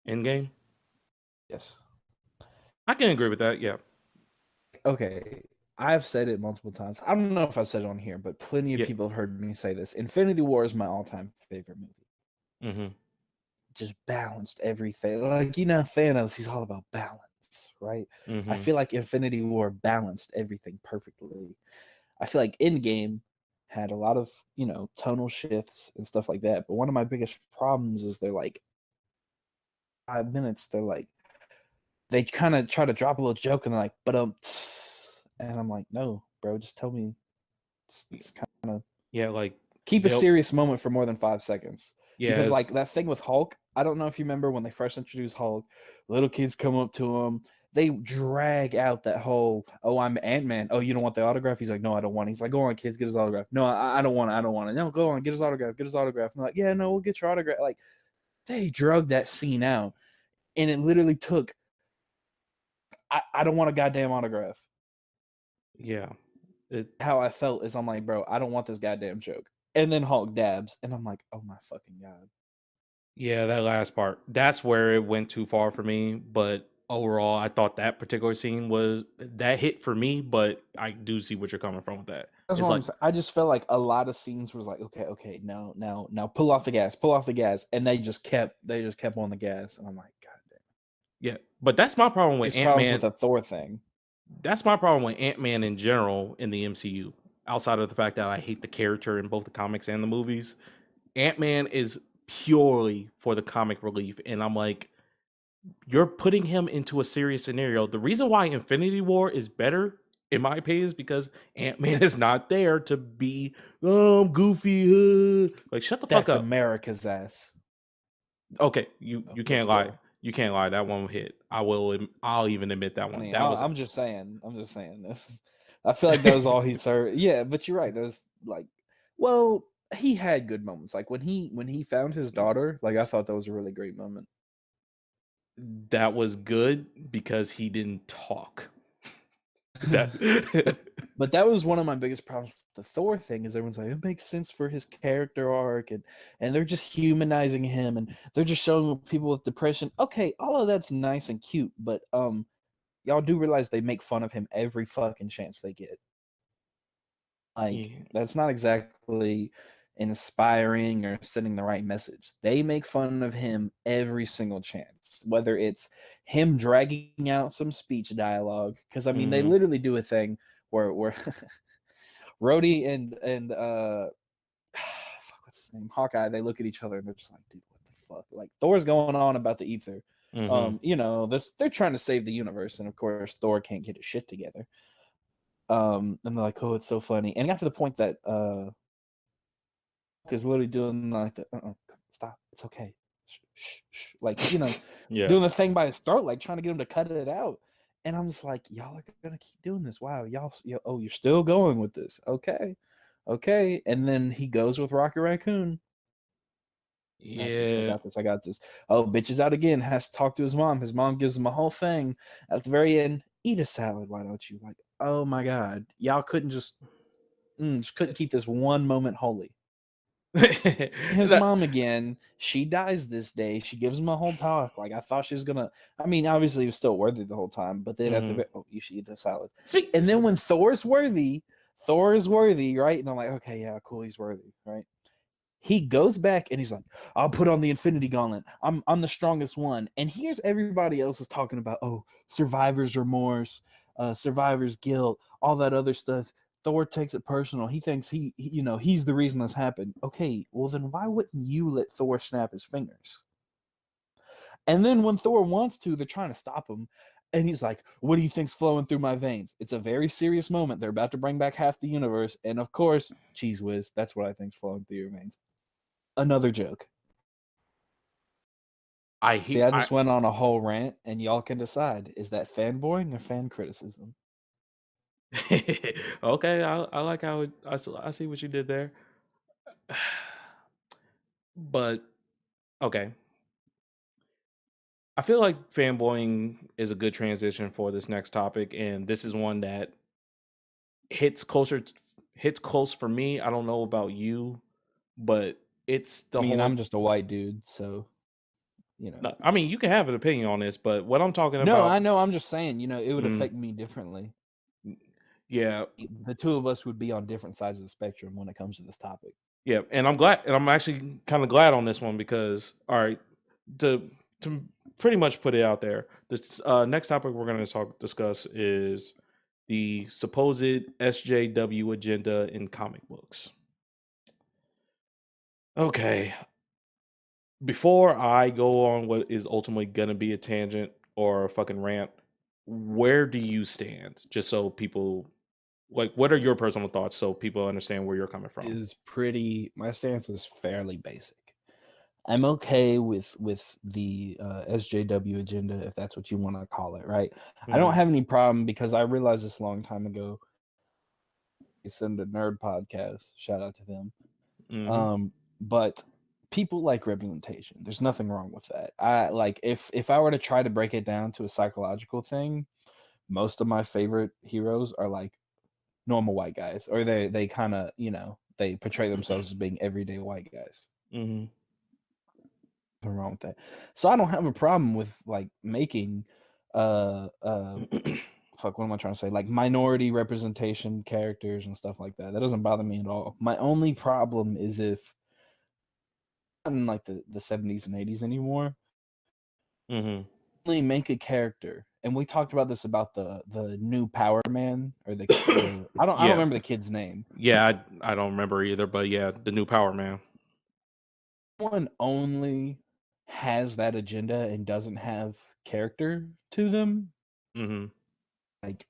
Endgame. Yes. I can agree with that. Yeah. Okay. I've said it multiple times. I don't know if I've said it on here, but plenty of Yeah. people have heard me say this. Infinity War is my all-time favorite movie. Mm-hmm. Just balanced everything. Like, Thanos, he's all about balance, right? I Mm-hmm. feel like Infinity War balanced everything perfectly. I feel like Endgame had a lot of, tonal shifts and stuff like that. But one of my biggest problems is they're like 5 minutes, they're like they kind of try to drop a little joke and they're like, but and I'm like, no, bro, just tell me. It's kind of Yeah. Like keep a they'll. serious moment for more than 5 seconds. Yeah. Because like It's, that thing with Hulk, I don't know if you remember when they first introduced Hulk, little kids come up to him, they drag out that whole, oh, I'm Ant-Man. Oh, you don't want the autograph? He's like, no, I don't want it. He's like, go on, kids, get his autograph. No, I don't want it. I don't want it. No, go on, get his autograph. Get his autograph. And they're like, yeah, no, we'll get your autograph. Like, they drug that scene out. And it literally took, I don't want a goddamn autograph. yeah. It. How I felt is I'm like, bro, I don't want this goddamn joke. And then Hulk dabs, and I'm like, oh my fucking god. Yeah. That last part. That's where it went too far for me. But overall, I thought that particular scene was that hit for me. But I do see what you're coming from with that. That's It's what I'm like, saying. I just felt like a lot of scenes was like, okay, no, now, pull off the gas, and they just kept on the gas, and I'm like, god damn. yeah. But that's my problem with These Ant problems with Man. the Thor thing. That's my problem with Ant Man in general in the MCU. Outside of the fact that I hate the character in both the comics and the movies, Ant Man is purely for the comic relief, and I'm like, you're putting him into a serious scenario. The reason why Infinity War is better, in my opinion, is because Ant-Man is not there to be, oh, I'm goofy. Like, shut the fuck That's up. America's ass. Okay, you Oh, you but can't lie. still, You can't lie. That one hit. I'll even admit that I one. mean, That was I'm just saying. I'm just saying this. I feel like that was all he served. Yeah, but you're right. That was like, well, he had good moments. Like when he found his daughter. Like I thought that was a really great moment. that was good because he didn't talk. That But that was one of my biggest problems with the Thor thing is everyone's like, it makes sense for his character arc and they're just humanizing him and they're just showing people with depression. Okay, all of that's nice and cute, but y'all do realize they make fun of him every fucking chance they get. Like, yeah. that's not exactly inspiring or sending the right message. They make fun of him every single chance, whether it's him dragging out some speech dialogue. Because I mean, they Mhm. literally do a thing where Rhodey and fuck, what's his name? Hawkeye, they look at each other and they're just like, dude, what the fuck? Like Thor's going on about the ether. Mhm. This they're trying to save the universe, and of course Thor can't get his shit together. And they're like, oh, it's so funny. And it got to the point that is literally doing like the stop, it's okay. Shh, shh, shh. Like, Yeah. doing the thing by his throat, like trying to get him to cut it out. And I'm just like, y'all are gonna keep doing this. Wow, oh, you're still going with this. Okay. Okay. And then he goes with Rocket Raccoon. Got this, I Yeah. got this, I got this. Oh, bitch is out again, has to talk to his mom. His mom gives him a whole thing. At the very end, eat a salad, why don't you? Like, oh my god. Y'all couldn't just couldn't keep this one moment holy. His That mom again. She dies this day. She gives him a whole talk. Like I thought she was gonna. I mean, obviously he was still worthy the whole time. But then at the mhm. oh, you should eat the salad. Speak, And then when Thor is worthy, right? And I'm like, okay, yeah, cool, he's worthy, right? He goes back and he's like, I'll put on the Infinity Gauntlet. I'm the strongest one. And here's everybody else is talking about, oh, survivor's remorse, survivor's guilt, all that other stuff. Thor takes it personal. He thinks he's the reason this happened. Okay, well then why wouldn't you let Thor snap his fingers? And then when Thor wants to, they're trying to stop him. And he's like, what do you think's flowing through my veins? It's a very serious moment. They're about to bring back half the universe. And of course, cheese whiz, that's what I think's flowing through your veins. Another joke. I See, he I I just went on a whole rant, and y'all can decide: is that fanboying or fan criticism? okay. I like how I see what you did there. But okay, I feel like fanboying is a good transition for this next topic, and this is one that hits closer, hits close for me. I don't know about you, but it's I the mean, I'm whole. just a white dude, so you know. No, I mean, you can have an opinion on this, but what I'm talking No, about, I know. I'm just saying, it would mm, affect me differently. yeah, The two of us would be on different sides of the spectrum when it comes to this topic. yeah, and I'm glad, and I'm actually kind of glad on this one because, all right, to to pretty much put it out there, this next topic we're going to discuss is the supposed SJW agenda in comic books. Okay, before I go on what is ultimately going to be a tangent or a fucking rant, where do you stand? Just so people like, what are your personal thoughts so people understand where you're coming from? My stance is fairly basic. I'm okay with the SJW agenda, if that's what you want to call it, right? I don't Hmm. have any problem because I realized this a long time ago. It's in the Nerd podcast. Shout out to them. Hmm. But people like representation. There's nothing wrong with that. I like if I were to try to break it down to a psychological thing, most of my favorite heroes are like normal white guys, or they kind of they portray themselves as being everyday white guys. Hmm. Nothing wrong with that. So I don't have a problem with like making fuck, what am I trying to say? Like minority representation characters and stuff like that. That doesn't bother me at all. My only problem is if in like the 70s and 80s anymore, Hmm. only make a character. And we talked about this about the new Power Man or the I don't Yeah, remember the kid's name. yeah, I don't remember either, but yeah, the new Power Man. One only has that agenda and doesn't have character to them. Mm-hmm. Like,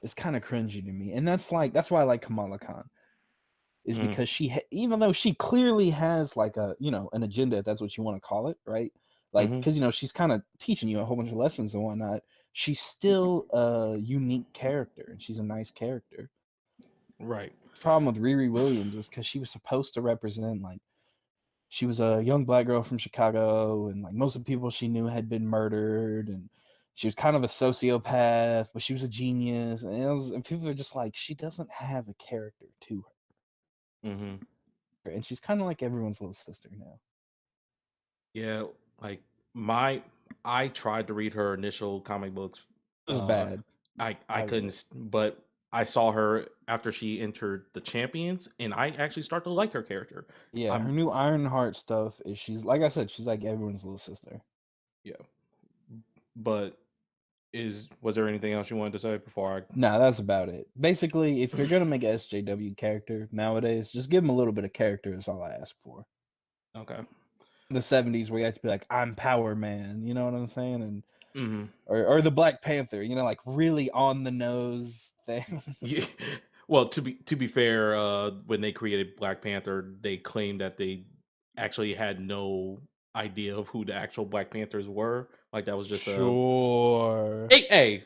it's kind of cringy to me, and that's why I like Kamala Khan, is Mm-hmm. because even though she clearly has like a an agenda, if that's what you want to call it, right? Like, Mm-hmm. because she's kind of teaching you a whole bunch of lessons and whatnot. She's still a unique character, and she's a nice character. Right. The problem with Riri Williams is because she was supposed to represent, like, she was a young black girl from Chicago, and like most of the people she knew had been murdered, and she was kind of a sociopath, but she was a genius, and people are just like, she doesn't have a character to Mm-hmm. her, and she's kind of like everyone's little sister now. Yeah, like my I tried to read her initial comic books. It was Uh, bad. I couldn't, but I saw her after she entered the Champions, and I actually start to like her character. Yeah, her I'm new Ironheart stuff is, she's like I said, she's like everyone's little sister. Yeah, but is was there anything else you wanted to say before I? Nah, that's about it. Basically, if you're gonna make a SJW character nowadays, just give him a little bit of character. Is all I ask for. Okay. The 70s, where you have to be like, I'm Power Man, you know what I'm saying? And Mm-hmm. or the Black Panther, like really on the nose Yeah. things. Well, to be fair, when they created Black Panther, they claimed that they actually had no idea of who the actual Black Panthers were. Like that was just a Sure. hey.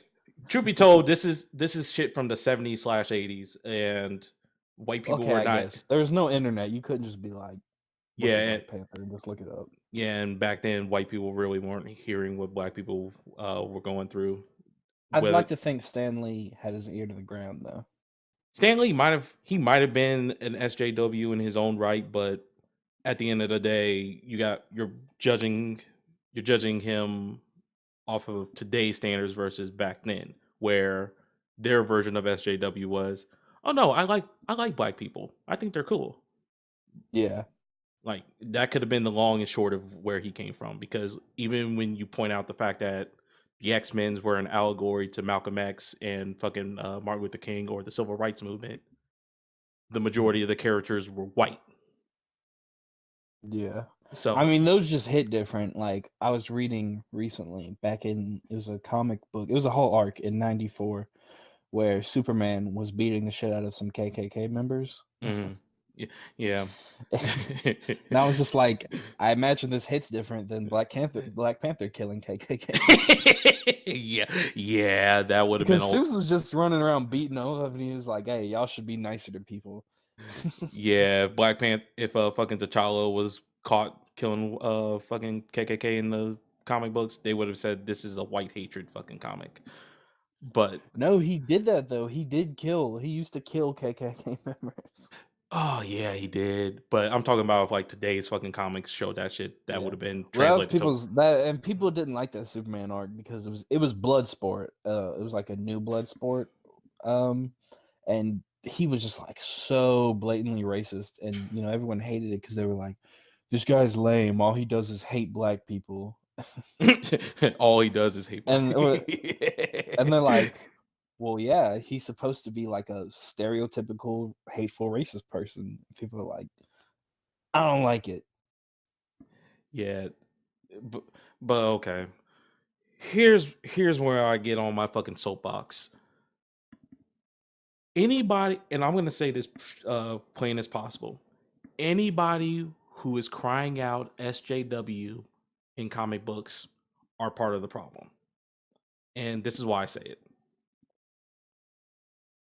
Truth be told, this is shit from the 70s/80s, and white people Okay, were I not. guess. There's no internet. You couldn't just be like, what's Yeah, a Black Panther, and just look it up. yeah, and back then, white people really weren't hearing what black people were going through. I'd Whether like to think Stan Lee had his ear to the ground, though. Stanley might have been an SJW in his own right, but at the end of the day, judging you're judging him off of today's standards versus back then, where their version of SJW was, oh no, I like black people. I think they're cool. Yeah. Like that could have been the long and short of where he came from, because even when you point out the fact that the X-Men's were an allegory to Malcolm X and fucking Martin Luther King or the civil rights movement, the majority Mhm. of the characters were white. Yeah. I So mean, those just hit different. Like, I was reading recently, it was a comic book, it was a whole arc in 94 where Superman was beating the shit out of some KKK members. mhm. Yeah. And I was just like, I imagine this hits different than Black Panther killing KKK. Yeah, yeah, that would have been Because all. Zeus was just running around beating them up, and he was like, "Hey, y'all should be nicer to people." Yeah, if fucking T'Challa was caught killing fucking KKK in the comic books, they would have said this is a white hatred fucking comic. But No, he did that though. He used to kill KKK members. oh yeah, he did. But I'm talking about if like today's fucking comics showed that shit, that would Yeah. have been Well, that was translated to. and people didn't like that Superman arc because it was blood sport. It was like a new blood sport. Um, and he was just like so blatantly racist, and everyone hated it because they were like, "This guy's lame. All he does is hate black people." All he does is hate black. And and they're like, "Well, yeah, he's supposed to be like a stereotypical hateful racist person." People are like, "I don't like it." Yeah, but, but okay. Here's where I get on my fucking soapbox. Anybody, and I'm gonna say this plain as possible. Anybody who is crying out SJW in comic books are part of the problem. And this is why I say it.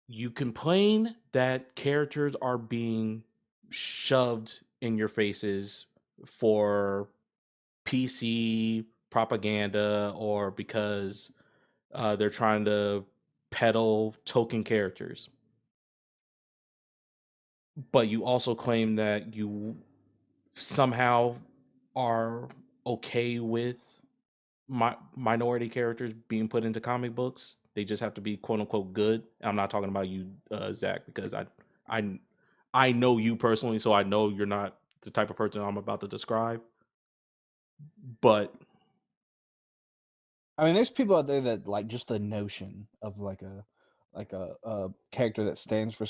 You complain that characters are being shoved in your faces for PC propaganda, or because they're trying to peddle token characters. But you also claim that you somehow are okay with minority characters being put into comic books. They just have to be quote unquote good. I'm not talking about you, Zach, because I I know you personally, so I know you're not the type of person I'm about to describe. But I mean, there's people out there that like just the notion of like a character that stands for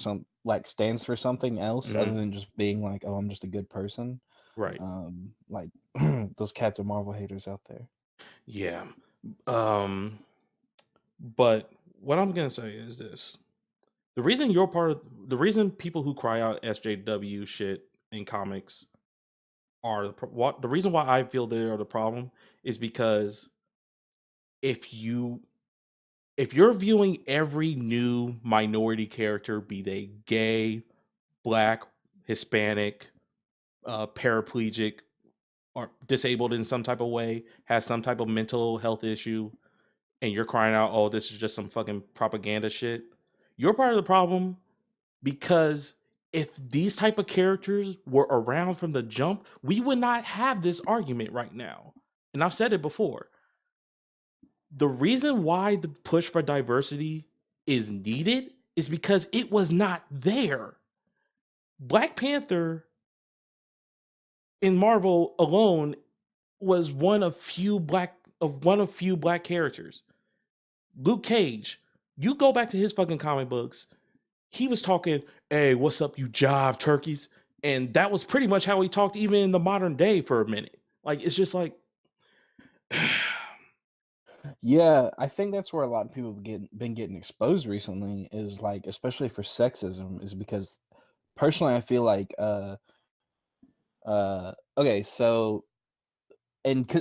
something else other mhm, than just being like, oh, I'm just a good person. right, Like those Captain Marvel haters out there. yeah. Um, but what I'm gonna say is this: the reason you're part of the reason people who cry out SJW shit in comics are what the reason why I feel they are the problem is because if you if you're viewing every new minority character, be they gay, black, Hispanic, paraplegic, or disabled in some type of way, has some type of mental health issue, and you're crying out, "Oh, this is just some fucking propaganda shit," you're part of the problem because if these type of characters were around from the jump, we would not have this argument right now. And I've said it before. The reason why the push for diversity is needed is because it was not there. Black Panther in Marvel alone was one of few black characters. Luke Cage, you go back to his fucking comic books, he was talking, "Hey, what's up, you jive turkeys?" And that was pretty much how he talked even in the modern day for a minute. Like it's just like Yeah, I think that's where a lot of people been getting exposed recently is like, especially for sexism, is because personally I feel like okay, so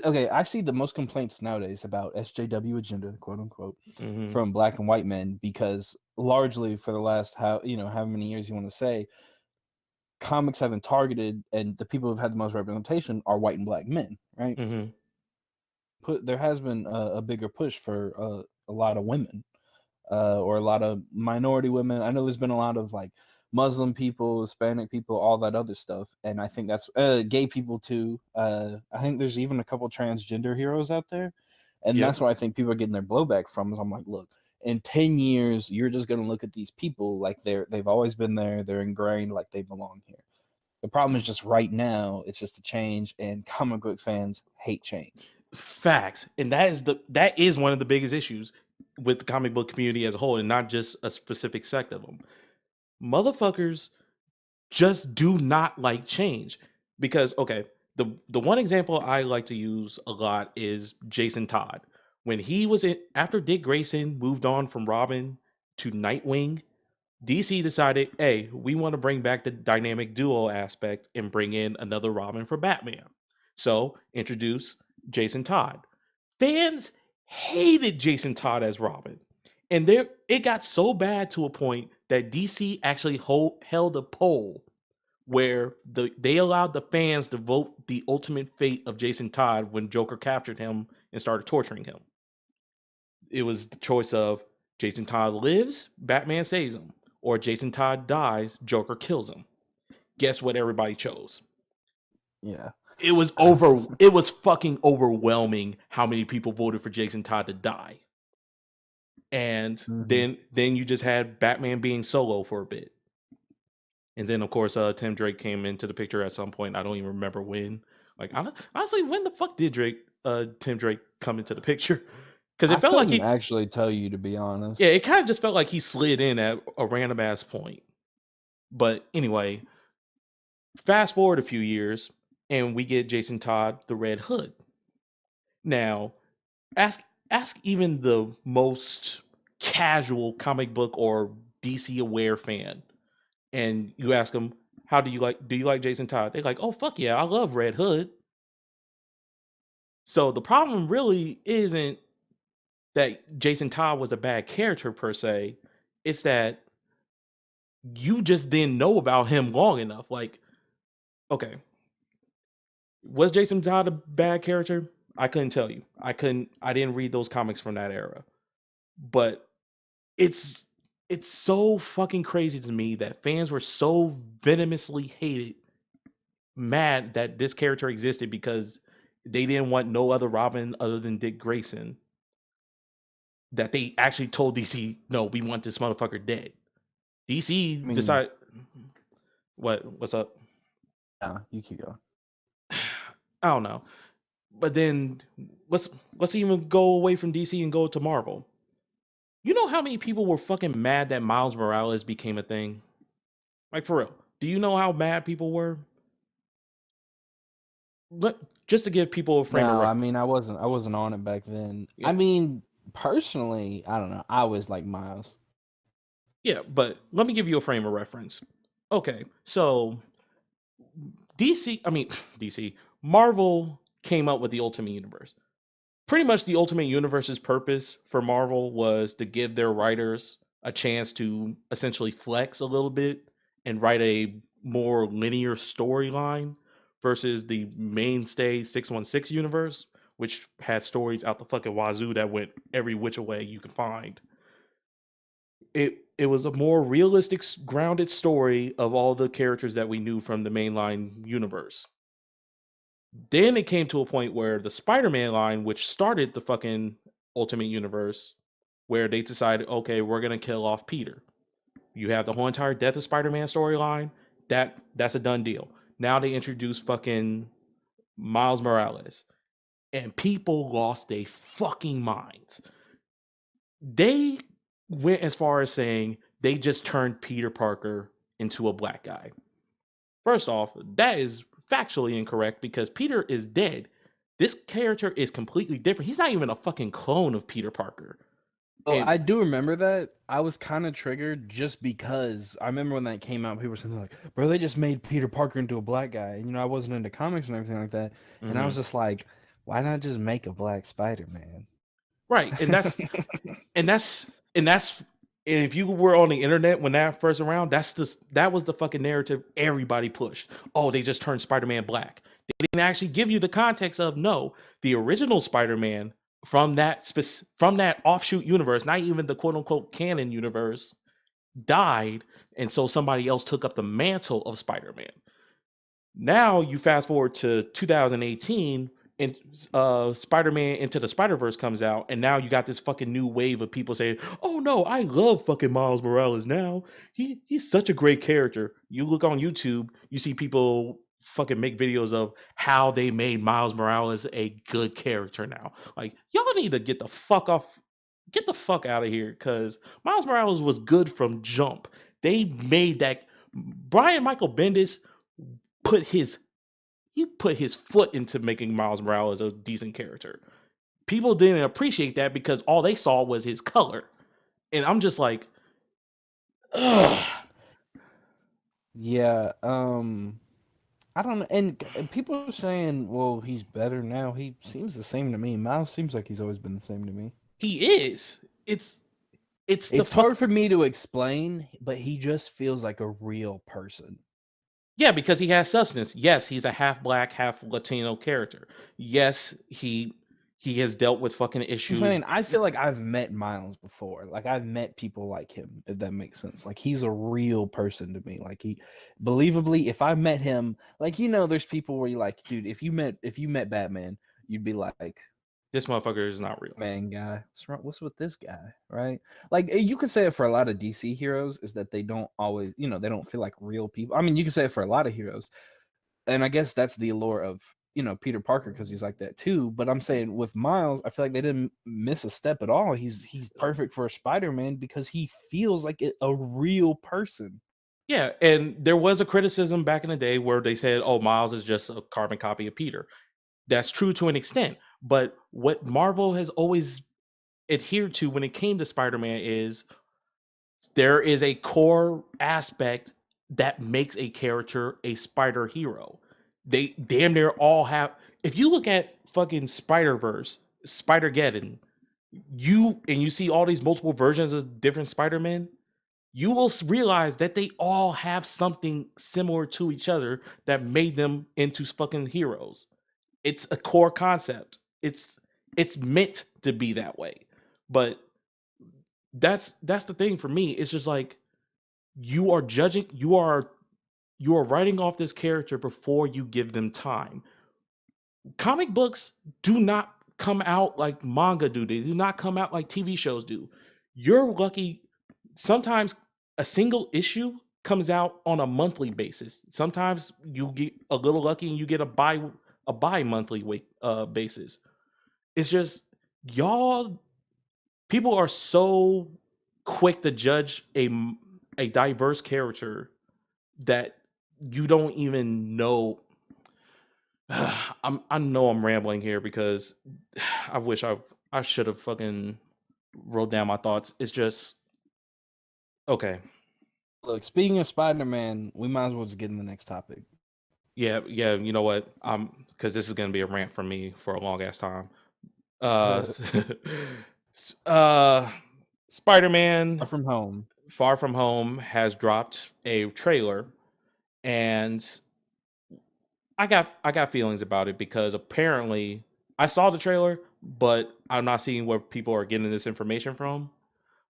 okay, I see the most complaints nowadays about SJW agenda, quote unquote, mhm, from black and white men because largely for the last how many years you want to say, comics have been targeted and the people who've had the most representation are white and black men, right? mhm, There has been a bigger push for a lot of women or a lot of minority women. I know there's been a lot of like Muslim people, Hispanic people, all that other stuff, and I think that's gay people too. I think there's even a couple transgender heroes out there, and yep. that's where I think people are getting their blowback from. Is I'm like, look, in 10 years, you're just gonna look at these people like they've always been there, they're ingrained, like they belong here. The problem is just right now, it's just a change, and comic book fans hate change. Facts. And that is one of the biggest issues with the comic book community as a whole and not just a specific sect of them. Motherfuckers just do not like change because okay, the one example I like to use a lot is Jason Todd. When he was in after Dick Grayson moved on from Robin to Nightwing, DC decided, hey, we want to bring back the dynamic duo aspect and bring in another Robin for Batman. So introduce Jason Todd. Fans hated Jason Todd as Robin. And there it got so bad to a point that DC actually held a poll where they allowed the fans to vote the ultimate fate of Jason Todd when Joker captured him and started torturing him. It was the choice of Jason Todd lives, Batman saves him, or Jason Todd dies, Joker kills him. Guess what everybody chose? Yeah. It was fucking overwhelming how many people voted for Jason Todd to die. And Mhm. then you just had Batman being solo for a bit. And then of course Tim Drake came into the picture at some point. I don't even remember when. Like honestly, when the fuck did Tim Drake come into the picture? Because it I felt like couldn't he actually tell you, to be yeah, honest. it kind of just felt like he slid in at a random ass point. But anyway, fast forward a few years and we get Jason Todd, the Red Hood. Now, ask ask even the most casual comic book or DC aware fan, and you ask them, "How do you like Jason Todd?" They're like, "Oh fuck yeah, I love Red Hood." So the problem really isn't that Jason Todd was a bad character per se. It's that you just didn't know about him long enough. Like, okay, was Jason Todd a bad character? I couldn't tell you. I didn't read those comics from that era. But it's it's so fucking crazy to me that fans were so venomously mad that this character existed because they didn't want no other Robin other than Dick Grayson. That they actually told DC, no, we want this motherfucker dead. DC I mean, decided, what's up? yeah, you keep going. I don't know. But then let's let's even go away from DC and go to Marvel. You know how many people were fucking mad that Miles Morales became a thing? Like for real. Do you know how mad people were? let, just to give people a frame of No, I reference. mean I wasn't on it back then. I Yeah, mean, personally, I don't know. I was like Miles. yeah, but let me give you a frame of reference. Okay, so DC, I mean DC, Marvel came up with the Ultimate Universe. Pretty much the Ultimate Universe's purpose for Marvel was to give their writers a chance to essentially flex a little bit and write a more linear storyline versus the mainstay 616 universe, which had stories out the fucking wazoo that went every which way you could find. It was a more realistic, grounded story of all the characters that we knew from the mainline universe. Then it came to a point where the Spider-Man line, which started the fucking Ultimate Universe, where they decided, okay, we're gonna kill off Peter. You have the whole entire Death of Spider-Man storyline. That's a done deal. Now they introduce fucking Miles Morales, and people lost their fucking minds. They went as far as saying they just turned Peter Parker into a black guy. First off, that is factually incorrect because Peter is dead. This character is completely different. He's not even a fucking clone of Peter Parker. Oh, And I do remember that. I was kind of triggered just because I remember when that came out, people were saying like, "Bro, they just made Peter Parker into a black guy." And, I wasn't into comics and everything like that, and I was mhm. just like, "Why not just make a black Spider-Man?" Right, and that's and that's and if you were on the internet when that first around, that was the fucking narrative everybody pushed. Oh, they just turned Spider-Man black. They didn't actually give you the context of no, the original Spider-Man from that offshoot universe, not even the quote unquote canon universe, died, and so somebody else took up the mantle of Spider-Man. Now you fast forward to 2018, and Spider-Man Into the Spider-Verse comes out, and now you got this fucking new wave of people saying, "Oh no, I love fucking Miles Morales now. He's such a great character." You look on YouTube, you see people fucking make videos of how they made Miles Morales a good character now. Like, y'all need to get the fuck out of here, because Miles Morales was good from jump. They made that. Brian Michael Bendis put his put his foot into making Miles Morales a decent character. People didn't appreciate that because all they saw was his color, and I'm just like, ugh. Yeah, I don't know. And people are saying, "Well, he's better now." He seems the same to me. Miles seems like he's always been the same to me. He is. It's the It's fuck. hard for me to explain, but he just feels like a real person. Yeah, because he has substance. Yes, he's a half black, half Latino character. Yes, he has dealt with fucking I'm issues. saying I feel like I've met Miles before. Like I've met people like him, if that makes sense. Like he's a real person to me. Like he believably, if I met him, like there's people where you like, dude, if you met Batman, you'd be like, This motherfucker is not real. man, guy, what's wrong? What's with this guy? Right? Like you could say it for a lot of DC heroes, is that they don't always, they don't feel like real people. I mean, you can say it for a lot of heroes, and I guess that's the allure of Peter Parker because he's like that too. But I'm saying with Miles, I feel like they didn't miss a step at all. He's perfect for a Spider-Man because he feels like a real person. Yeah, and there was a criticism back in the day where they said, "Oh, Miles is just a carbon copy of Peter." That's true to an extent, but what Marvel has always adhered to when it came to Spider-Man is there is a core aspect that makes a character a spider hero. They damn near all have. If you look at fucking Spider-Verse, Spider-Geddon, you see all these multiple versions of different Spider-Men, you will realize that they all have something similar to each other that made them into fucking heroes. It's a core concept. It's meant to be that way. But that's the thing for me. It's just like you are judging you are writing off this character before you give them time. Comic books do not come out like manga do. They do not come out like TV shows do. You're lucky sometimes a single issue comes out on a monthly basis. Sometimes you get a little lucky and you get a bi monthly basis. It's just y'all people are so quick to judge a diverse character that you don't even know. I know I'm rambling here because I wish I should have fucking wrote down my thoughts. It's just okay. Look, speaking of Spider-Man, we might as well just get in the next topic. Yeah, yeah. You know what? Because this is gonna be a rant from me for a long ass time. Uh, uh, Far Spider-Man from home. Far From Home has dropped a trailer, and I got feelings about it because apparently I saw the trailer, but I'm not seeing where people are getting this information from.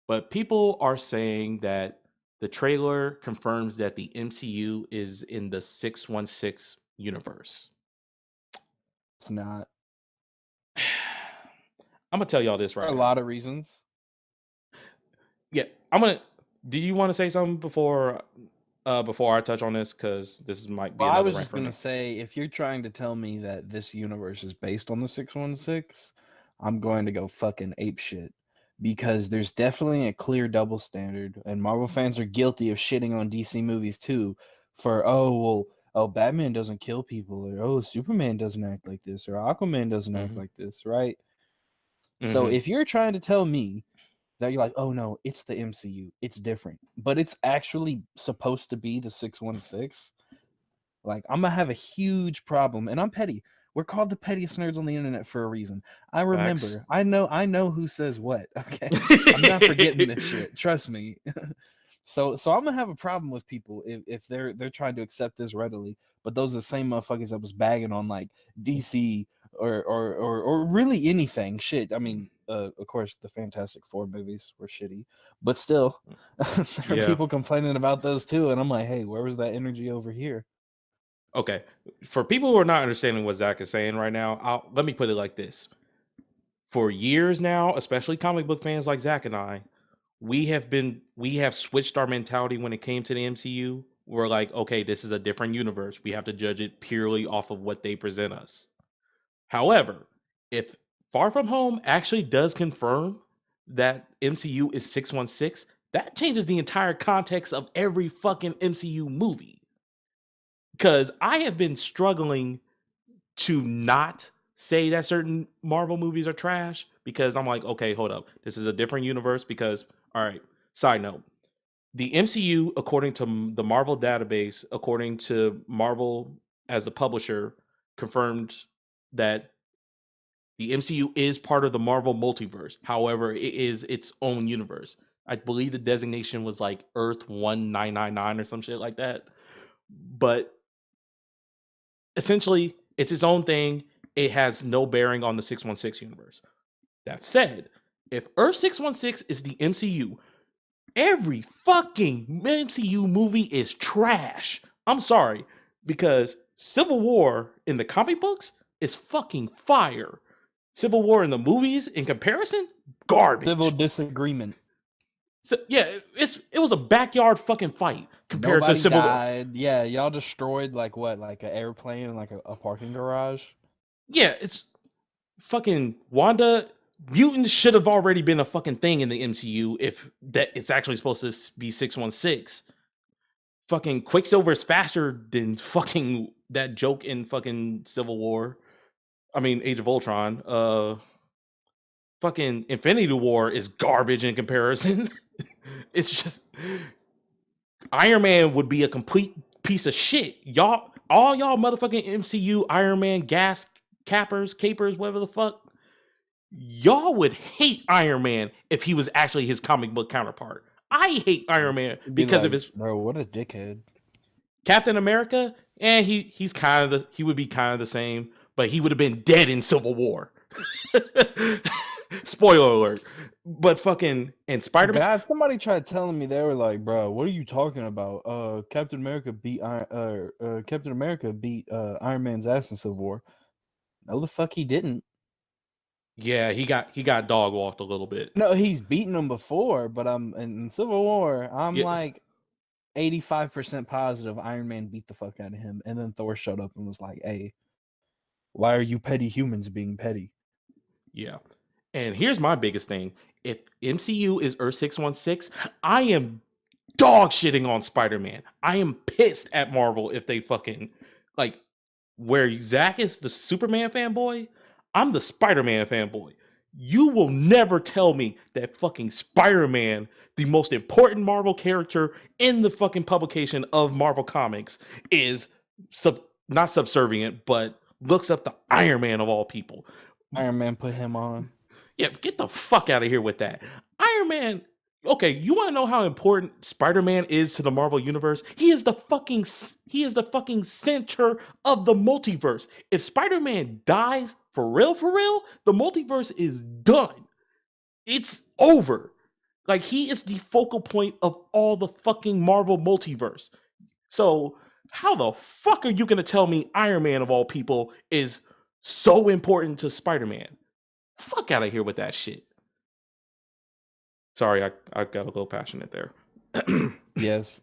But people are saying that the trailer confirms that the MCU is in the 616 universe. It's not. I'm gonna tell y'all this For right a now. lot of reasons. Yeah, I'm gonna. Do you want to say something before I touch on this? Because this might be Well, I another was rant just for gonna me. say, if you're trying to tell me that this universe is based on the 616, I'm going to go fucking ape shit. Because there's definitely a clear double standard, and Marvel fans are guilty of shitting on DC movies too. For Batman doesn't kill people, or Superman doesn't act like this, or Aquaman doesn't act Hmm. like this, right? So Hmm. if you're trying to tell me that you're like, oh no, it's the MCU, it's different, but it's actually supposed to be the 616, like, I'm gonna have a huge problem, and I'm petty. We're called the pettiest nerds on the internet for a reason. I Facts. remember. I know who says what. Okay, I'm not forgetting this shit. Trust me. So I'm gonna have a problem with people if they're trying to accept this readily. But those are the same motherfuckers that was bagging on like DC or really anything. Shit. I mean, of course, the Fantastic Four movies were shitty, but still, there are Yeah. people complaining about those too. And I'm like, hey, where was that energy over here? Okay. For people who are not understanding what Zach is saying right now, let me put it like this. For years now, especially comic book fans like Zach and I, we have switched our mentality when it came to the MCU. We're like, okay, this is a different universe. We have to judge it purely off of what they present us. However, if Far From Home actually does confirm that MCU is 616, that changes the entire context of every fucking MCU movie. Because I have been struggling to not say that certain Marvel movies are trash because I'm like, okay, hold up. This is a different universe because, all right, side note. The MCU, according to the Marvel database, according to Marvel as the publisher, confirmed that the MCU is part of the Marvel multiverse. However, it is its own universe. I believe the designation was like Earth 1999 or some shit like that. But essentially, it's its own thing. It has no bearing on the 616 universe. That said, if Earth 616 is the MCU, every fucking MCU movie is trash. I'm sorry, because Civil War in the comic books is fucking fire. Civil War in the movies, in comparison, Civil garbage. disagreement. So yeah, it was a backyard fucking fight compared to Nobody Civil War. died. Yeah, y'all destroyed like what, like an airplane and like a parking garage. Yeah, it's fucking Wanda. Mutants should have already been a fucking thing in the MCU if that it's actually supposed to be 616. Fucking Quicksilver is faster than fucking that joke in fucking Civil War. I mean Age of Ultron. Fucking Infinity War is garbage in comparison. It's just Iron Man would be a complete piece of shit. All y'all motherfucking MCU Iron Man gas capers, whatever the fuck. Y'all would hate Iron Man if he was actually his comic book counterpart. I hate Iron Man It'd be because of like, his bro, what a dickhead. Captain America. And he would be kind of the same, but he would have been dead in Civil War. Spoiler alert. But fucking and Oh Spider Man. God, somebody tried telling me, they were like, bro, what are you talking about? Captain America beat Iron Man's ass in Civil War. No, the fuck he didn't. Yeah, he got dog walked a little bit. No, he's beaten him before, but in Civil War, I'm Yeah, like 85% positive Iron Man beat the fuck out of him, and then Thor showed up and was like, hey, why are you petty humans being petty? yeah. And here's my biggest thing: if MCU is Earth 616, I am dog shitting on Spider Man. I am pissed at Marvel if they fucking like where Zach is the Superman fanboy, I'm the Spider-Man fanboy. You will never tell me that fucking Spider-Man, the most important Marvel character in the fucking publication of Marvel Comics, is not subservient, but looks up to Iron Man of all people. Iron Man put him on. Yeah, get the fuck out of here with that. Iron Man. Okay, you want to know how important Spider-Man is to the Marvel universe? He is the fucking center of the multiverse. If Spider-Man dies for real, the multiverse is done. It's over. Like he is the focal point of all the fucking Marvel multiverse. So, how the fuck are you going to tell me Iron Man of all people is so important to Spider-Man? Fuck out of here with that shit. Sorry, I got a little passionate there. Yes.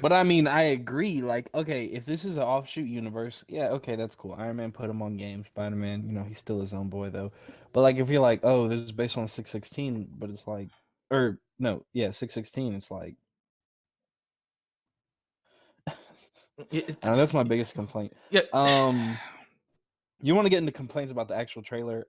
But I mean, I agree. Like, okay, if this is an offshoot universe, yeah, okay, that's cool. Iron Man put him on game. Spider Man, he's still his own boy though. But like, if you're like, oh, this is based on 616, but it's like, or no, yeah, 616. It's like, It's that's my biggest complaint. yeah. You want to get into complaints about the actual trailer?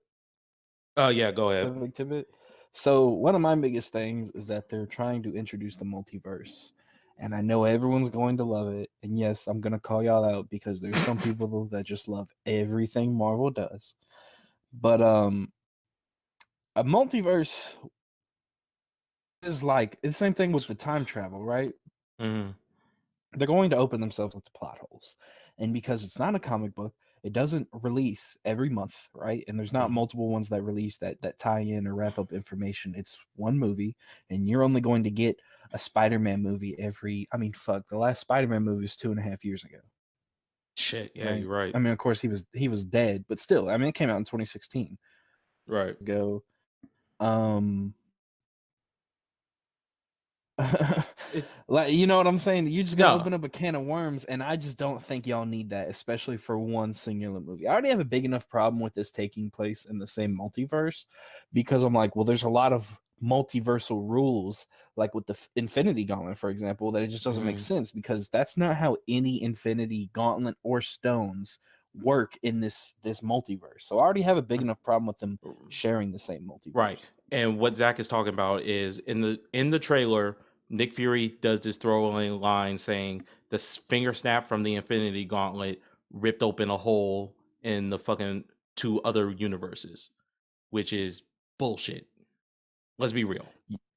Yeah. Go ahead. So one of my biggest things is that they're trying to introduce the multiverse. And I know everyone's going to love it. And yes, I'm going to call y'all out because there's some people that just love everything Marvel does. But a multiverse is like it's the same thing with the time travel, right? Mm-hmm. They're going to open themselves up to plot holes. And because it's not a comic book, it doesn't release every month, right? And there's not Mm-hmm. multiple ones that release that tie in or wrap up information. It's one movie, and you're only going to get a Spider-Man movie the last Spider-Man movie was 2.5 years ago. Shit. Yeah, Right. you're right. I mean, of course he was dead, but still, I mean, it came out in 2016 Right. ago. Um It's like, you know what I'm saying? You're just gonna no. open up a can of worms, and I just don't think y'all need that, especially for one singular movie. I already have a big enough problem with this taking place in the same multiverse because I'm like, well, there's a lot of multiversal rules, like with the Infinity Gauntlet, for example, that it just doesn't make Mm-hmm. sense because that's not how any Infinity Gauntlet or stones work in this multiverse. So I already have a big enough problem with them sharing the same Right. multiverse. And what Zach is talking about is in the trailer, Nick Fury does this throwaway line saying the finger snap from the Infinity Gauntlet ripped open a hole in the fucking two other universes, which is bullshit. Let's be real.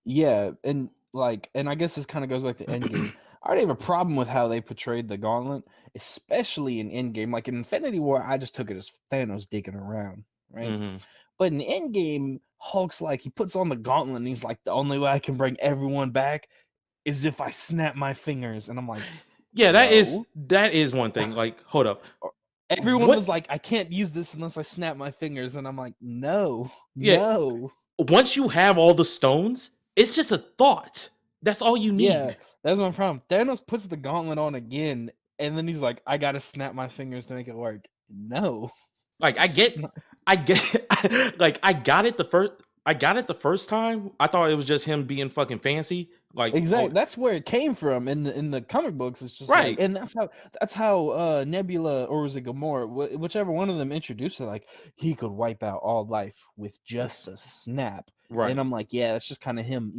Yeah, and I guess this kind of goes back to Endgame. I already have a problem with how they portrayed the Gauntlet, especially in Endgame. Like in Infinity War, I just took it as Thanos digging around, right? Mm-hmm. But in Endgame, Hulk's like he puts on the Gauntlet and he's like, the only way I can bring everyone back is if I snap my fingers, and I'm like, Yeah, that is no. that is one thing. Like, hold up. Everyone What? was like, I can't use this unless I snap my fingers, and I'm like, no, Yeah, no. once you have all the stones, it's just a thought. That's all you Yeah, need. that's my problem. Thanos puts the gauntlet on again, and then he's like, "I gotta snap my fingers to make it work." No, Like it's just not. I get, like I got it the first time. I thought it was just him being fucking fancy. Like, Exactly. oh, That's where it came from in the comic books. It's just like, right, and that's how Nebula or was it Gamora, whichever one of them introduced it. Like he could wipe out all life with just a snap, and right. I'm like, yeah, that's just kind of him,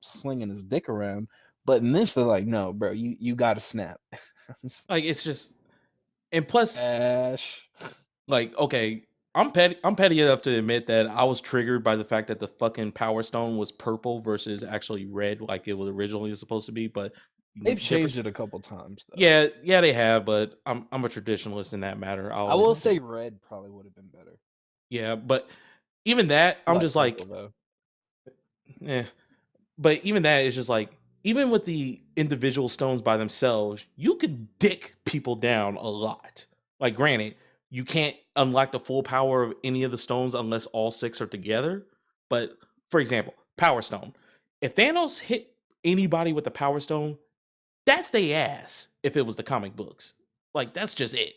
slinging his dick around. But in this, they're like, no, bro, you got to snap. Like, it's just, and plus, Ash. like, okay, I'm petty enough to admit that I was triggered by the fact that the fucking Power Stone was purple versus actually red, like it was originally supposed to be. But They've different. changed it a couple times though. Yeah, yeah, they have, but I'm a traditionalist in that matter. I I'll will admit say it. red probably would have been better. Yeah, but even that, I I'm like just purple like, though. eh. But even that is just like, even with the individual stones by themselves, you could dick people down a lot. Like, granted, you can't unlock the full power of any of the stones unless all six are together. But for example, Power Stone. If Thanos hit anybody with the Power Stone, that's they ass. If it was the comic books, like that's just it.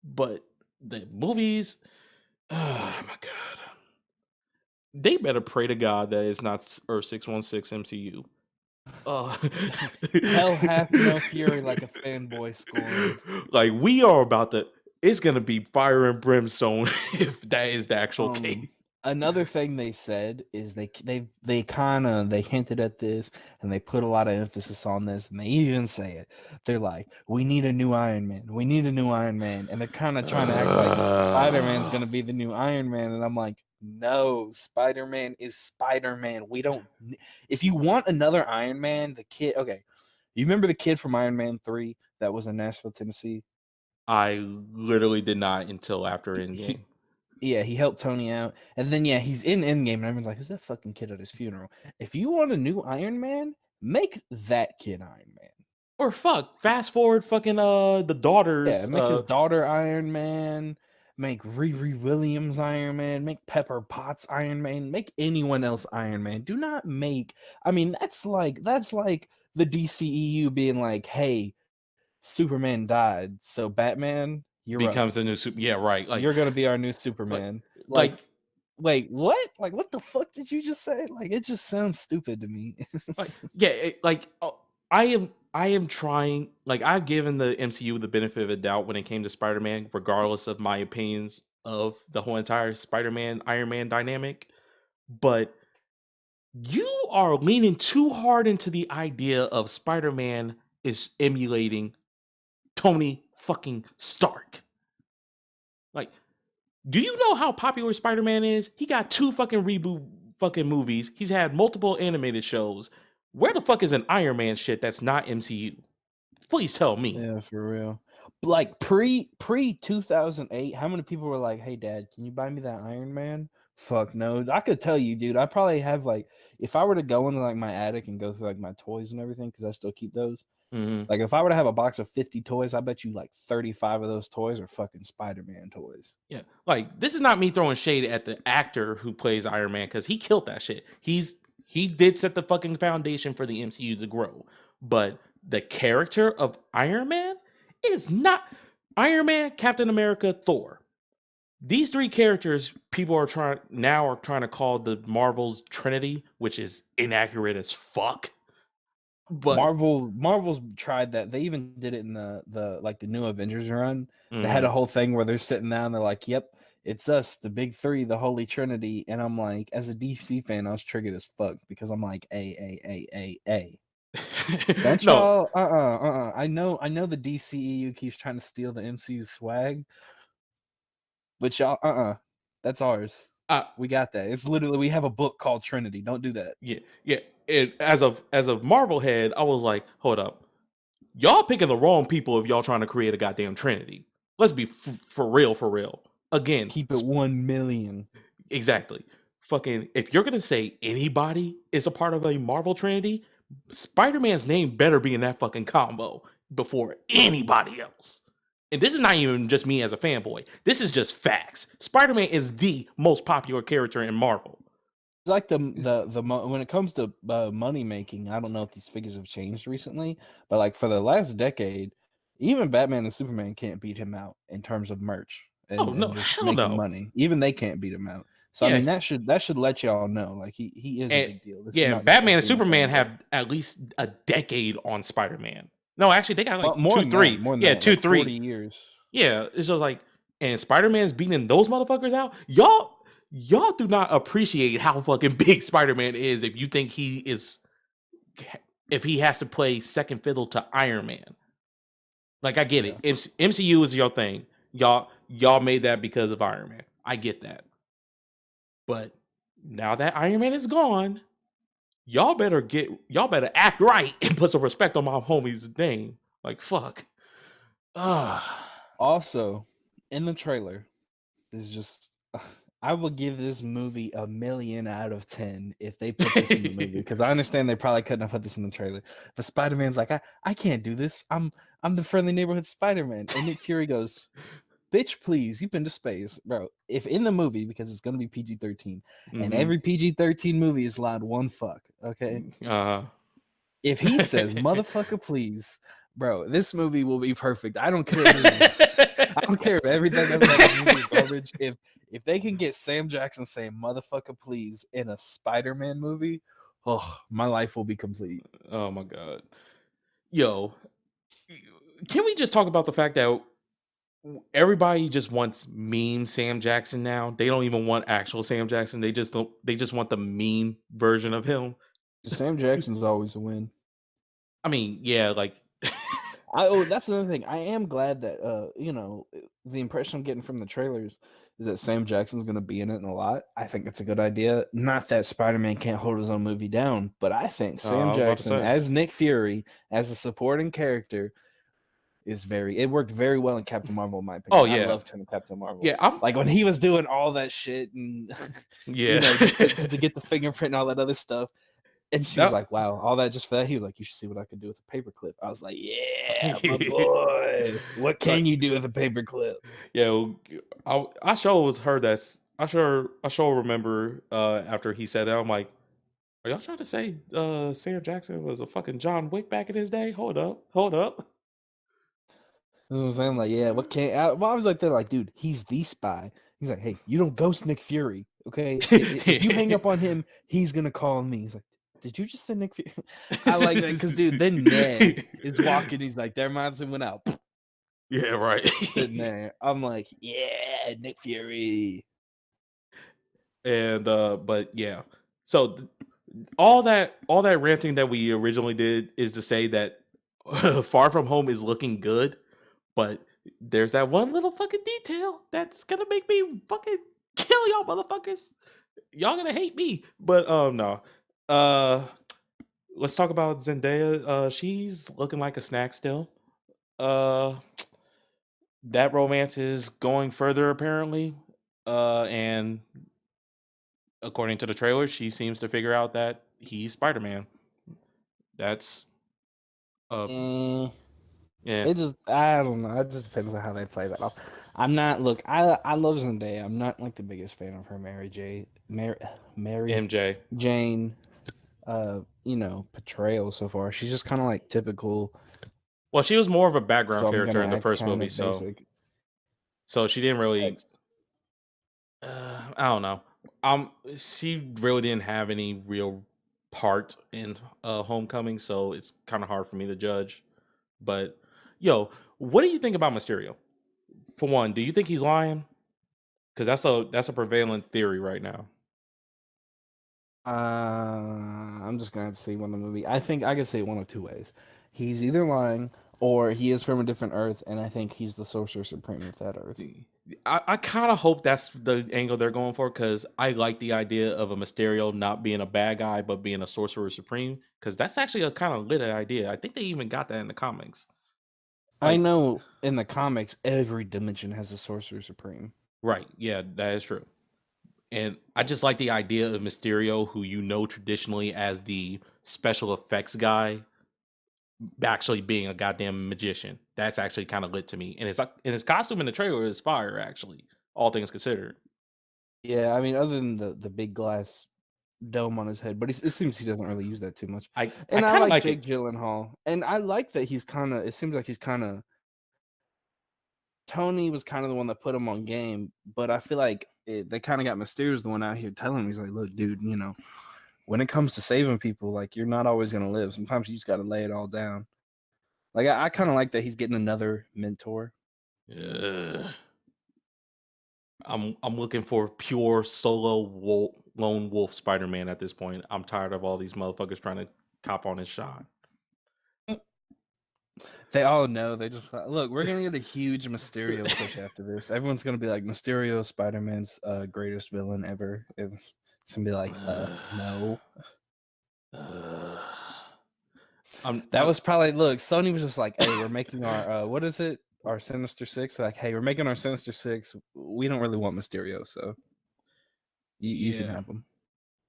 But the movies, oh my god, they better pray to God that it's not Earth 616 MCU. Uh, Hell hath no fury like a fanboy scorned. like we are about to. It's gonna be fire and brimstone if that is the actual case. Another thing they said is they kind of they hinted at this and they put a lot of emphasis on this and they even say it. They're like, we need a new Iron Man. We need a new Iron Man, and they're kind of trying to act like Spider-Man's Uh, gonna be the new Iron Man, and I'm like, no, Spider-Man is Spider-Man. We don't. If you want another Iron Man, the kid. Okay, you remember the kid from Iron Man 3 that was in Nashville, Tennessee? I literally did not until after He, Endgame. Yeah, he helped Tony out. And then yeah, he's in Endgame and everyone's like, who's that fucking kid at his funeral? If you want a new Iron Man, make that kid Iron Man. Or fuck, fast forward fucking the Yeah, daughters make his daughter Iron Man, make Riri Williams Iron Man, make Pepper Potts Iron Man, make anyone else Iron Man. Do not make I mean, that's like the DCEU being like, hey, Superman died, so Batman, you're up. becomes a new super. Yeah, right. You're gonna be our new Like, Superman. Like, like, wait, what? Like, what the fuck did you just say? Like, it just sounds stupid to me. yeah. I am trying. Like, I've given the MCU the benefit of the doubt when it came to Spider-Man, regardless of my opinions of the whole entire Spider-Man Iron Man dynamic. But you are leaning too hard into the idea of Spider-Man is emulating Tony fucking Stark. Like, do you know how popular Spider-Man is? He got 2 fucking reboot fucking movies. He's had multiple animated shows. Where the fuck is an Iron Man shit that's not MCU? Please tell me. Yeah, for real. Like pre 2008, how many people were like, "Hey, Dad, can you buy me that Iron Man?" Fuck no. I could tell you, dude. I probably have like, if I were to go into like my attic and go through like my toys and everything, because I still keep those. Mhm. Like, if I were to have a box of 50 toys, I bet you like 35 of those toys are fucking Spider-Man toys. Yeah. Like, this is not me throwing shade at the actor who plays Iron Man cuz he killed that shit. He did set the fucking foundation for the MCU to grow. But the character of Iron Man is not Iron Man, Captain America, Thor. These 3 characters people are trying to call the Marvel's Trinity, which is inaccurate as fuck. But Marvel's tried that. They even did it in the like the new Avengers run. They had mhm. a whole thing where they're sitting down, they're like, "Yep, it's us, the big three, the Holy Trinity." And I'm like, as a DC fan, I was triggered as fuck because I'm like, a. Don't No, y'all I know the DCEU keeps trying to steal the MCU swag, but y'all that's ours. uh, We got that. It's literally we have a book called Trinity. Don't do that. yeah, yeah. As a Marvel head, I was like, hold up, y'all picking the wrong people if y'all trying to create a goddamn Trinity. Let's be for real, for real. Again, Keep it 1 million. exactly. Fucking, if you're gonna say anybody is a part of a Marvel Trinity, Spider-Man's name better be in that fucking combo before anybody else. And this is not even just me as a fanboy. This is just facts. Spider-Man is the most popular character in Marvel. Like when it comes to money making, I don't know if these figures have changed recently, but like for the last decade, even Batman and Superman can't beat him out in terms of merch Oh and no, just hell making no. money. Even they can't beat him out. So I Yeah, mean that should let y'all know like he is a and big deal. This is yeah, not just Batman me and being a Superman fanboy. have at least a decade on Spider-Man. No, actually, they got like More two, than that, three. Yeah, two, like 40 three. years. Yeah, it's just like, and Spider-Man's beating those motherfuckers out. Y'all do not appreciate how fucking big Spider-Man is if he has to play second fiddle to Iron Man. Like, I get Yeah. it. MCU is your thing. Y'all made that because of Iron Man. I get that. But now that Iron Man is gone, y'all better act right and put some respect on my homie's name. Like, fuck. Ah. Also, in the trailer, is just I would give this movie 1,000,000 out of 10 if they put this in the movie because I understand they probably couldn't have put this in the trailer. But Spider-Man's like, I can't do this. I'm the friendly neighborhood Spider-Man. And Nick Fury goes, bitch, please, you've been to space, bro. If in the movie, because it's gonna be PG-13, and Mm-hmm. every PG-13 movie is allowed one fuck, okay? Uh If he says motherfucker please, bro, this movie will be perfect. I don't care if I don't care if everything else about this movie is garbage. If they can get Sam Jackson saying motherfucker please in a Spider-Man movie, oh, my life will be complete. Oh my god. Yo, can we just talk about the fact that everybody just wants meme Sam Jackson now? They don't even want actual Sam Jackson. They just don't. They just want the meme version of him. Sam Jackson's always a win. I mean, yeah, like That's another thing. I am glad that the impression I'm getting from the trailers is that Sam Jackson's going to be in it a lot. I think that's a good idea. Not that Spider-Man can't hold his own movie down, but I think Sam I was about to Jackson say. as Nick Fury as a supporting character it worked very well in Captain Marvel in my Oh opinion. I yeah, loved him in Captain Marvel. yeah. I'm Like when he was doing all that shit and yeah. to get the fingerprint and all that other stuff. And she was that like, "Wow, all that just for that." He was like, "You should see what I could do with a paperclip." I was like, "Yeah, my boy. What like can you do with a paperclip?" yeah. I sure was heard that. I sure remember after he said that. I'm like, are y'all trying to say Sam Jackson was a fucking John Wick back in his day? Hold up. That's what I'm saying. Like, yeah, what can well, I was like, they're like, dude, he's the spy. He's like, hey, you don't ghost Nick Fury, okay? If you hang up on him, he's gonna call me. He's like, did you just say Nick Fury? I like that because, dude, then Ned is walking. He's like, their mindset went out. Yeah, right. Sitting there, I'm like, yeah, Nick Fury. And but yeah. So all that ranting that we originally did is to say that Far From Home is looking good, but there's that one little fucking detail that's gonna make me fucking kill y'all motherfuckers. Y'all gonna hate me. But no. Uh let's talk about Zendaya. She's looking like a snack still. Uh that romance is going further apparently. And according to the trailer, she seems to figure out that he's Spider-Man. That's uh Eh. yeah, It just I don't know. It just depends on how they play that off. I'm not look. I love Zendaya. I'm not like the biggest fan of her Mary MJ. Jane. Portrayal so far. She's just kind of like typical. Well, she was more of a background So I'm character gonna in the act first kind movie, of so basic. she didn't really. Text. I don't know. She really didn't have any real part in Homecoming, so it's kind of hard for me to judge. But yo, what do you think about Mysterio? For one, do you think he's lying? Because that's a prevalent theory right now. I'm just gonna see one of the movie. I think I could say it one of two ways. He's either lying or he is from a different Earth, and I think he's the Sorcerer Supreme of that Earth. I kind of hope that's the angle they're going for because I like the idea of a Mysterio not being a bad guy but being a sorcerer supreme because that's actually a kind of lit idea. I think they even got that in the comics. I Like, know in the comics every dimension has a Sorcerer Supreme. right? Yeah, that is true. And I just like the idea of Mysterio, who you know traditionally as the special effects guy, actually being a goddamn magician. That's actually kind of lit to me. And his costume in the trailer is fire, actually. All things considered. Yeah, I mean, other than the big glass dome on his head, but it seems he doesn't really use that too much. I And I kind of like like Jake it. Gyllenhaal, and I like that he's kind of. It seems like he's kind of. Tony was kind of the one that put him on game, but I feel like they kind of got Mysterio's the one out here telling him, he's like, look, dude, when it comes to saving people, like you're not always gonna live. Sometimes you just got to lay it all down. Like I kind of like that he's getting another mentor. Ugh. I'm looking for pure lone wolf Spider-Man at this point. I'm tired of all these motherfuckers trying to cop on his shot. They all know. They just look. We're gonna get a huge Mysterio push after this. Everyone's gonna be like Mysterio, Spider Man's greatest villain ever. And it's gonna be like, no. That I'm was probably look. Sony was just like, hey, we're making our what is it? Our Sinister Six. Like, hey, we're making our Sinister Six. We don't really want Mysterio, so you can yeah. have him.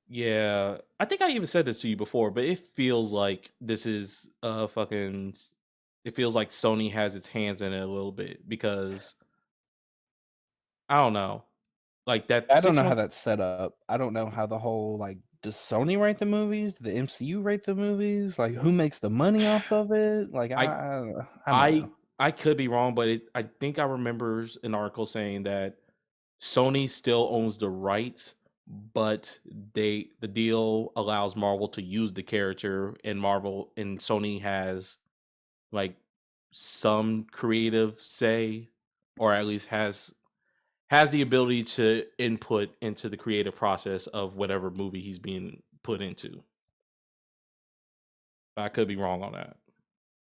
Yeah. I think I even said this to you before, but it feels like this is fucking it feels like Sony has its hands in it a little bit because I don't know. Like that I don't six know how month that's set up. I don't know how the whole like does Sony write the movies? Do the MCU write the movies? Like who makes the money off of it? Like I I don't I know. I could be wrong, but I think I remember an article saying that Sony still owns the rights, but the deal allows Marvel to use the character, and Marvel and Sony has like some creative say, or at least has the ability to input into the creative process of whatever movie he's being put into. I could be wrong on that.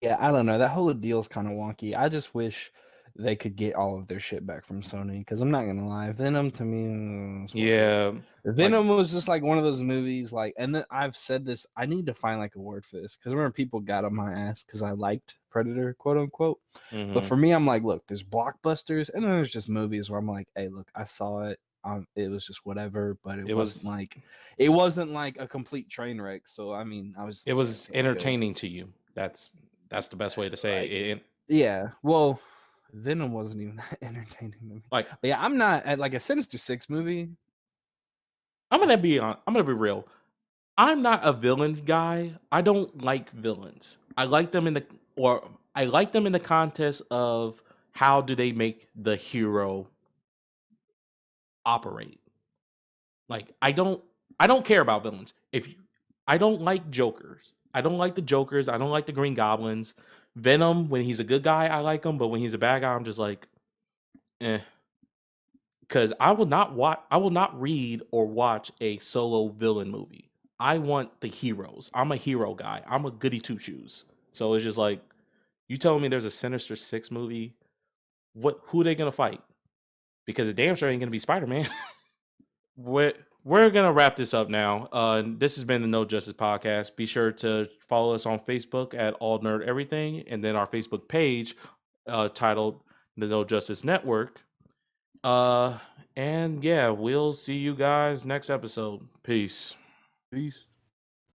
Yeah, I don't know. That whole deal's kind of wonky. I just wish they could get all of their shit back from Sony because I'm not gonna lie, Venom to me, it's whatever. Yeah, like Venom was just like one of those movies, like, and then I've said this. I need to find like a word for this because remember people got on my ass because I liked Predator, quote unquote. But hmm for me, I'm like, look, there's blockbusters, and then there's just movies where I'm like, hey, look, I saw it. It was just whatever, but it was it wasn't like a complete train wreck. So I mean, I was it like, was okay, it's good. entertaining to you. That's the best way to say Like, it. yeah, well, Venom wasn't even that entertaining to me. Like But yeah, I'm not at like a Sinister Six movie. I'm gonna be real. I'm not a villain guy. I don't like villains. I like them in the context of how do they make the hero operate. Like I don't care about villains. If you, I don't like Jokers. I don't like the Jokers. I don't like the Green Goblins. Venom, when he's a good guy, I like him, but when he's a bad guy, I'm just like, eh. Because I will not read or watch a solo villain movie. I want the heroes. I'm a hero guy. I'm a goody two shoes. So it's just like you telling me there's a Sinister Six movie. Who are they gonna fight? Because the damn sure ain't gonna be Spider Man. We're gonna wrap this up now. This has been the No Justice podcast. Be sure to follow us on Facebook at All Nerd Everything, and then our Facebook page titled the No Justice Network. Uh, and yeah, we'll see you guys next episode. Peace. Peace.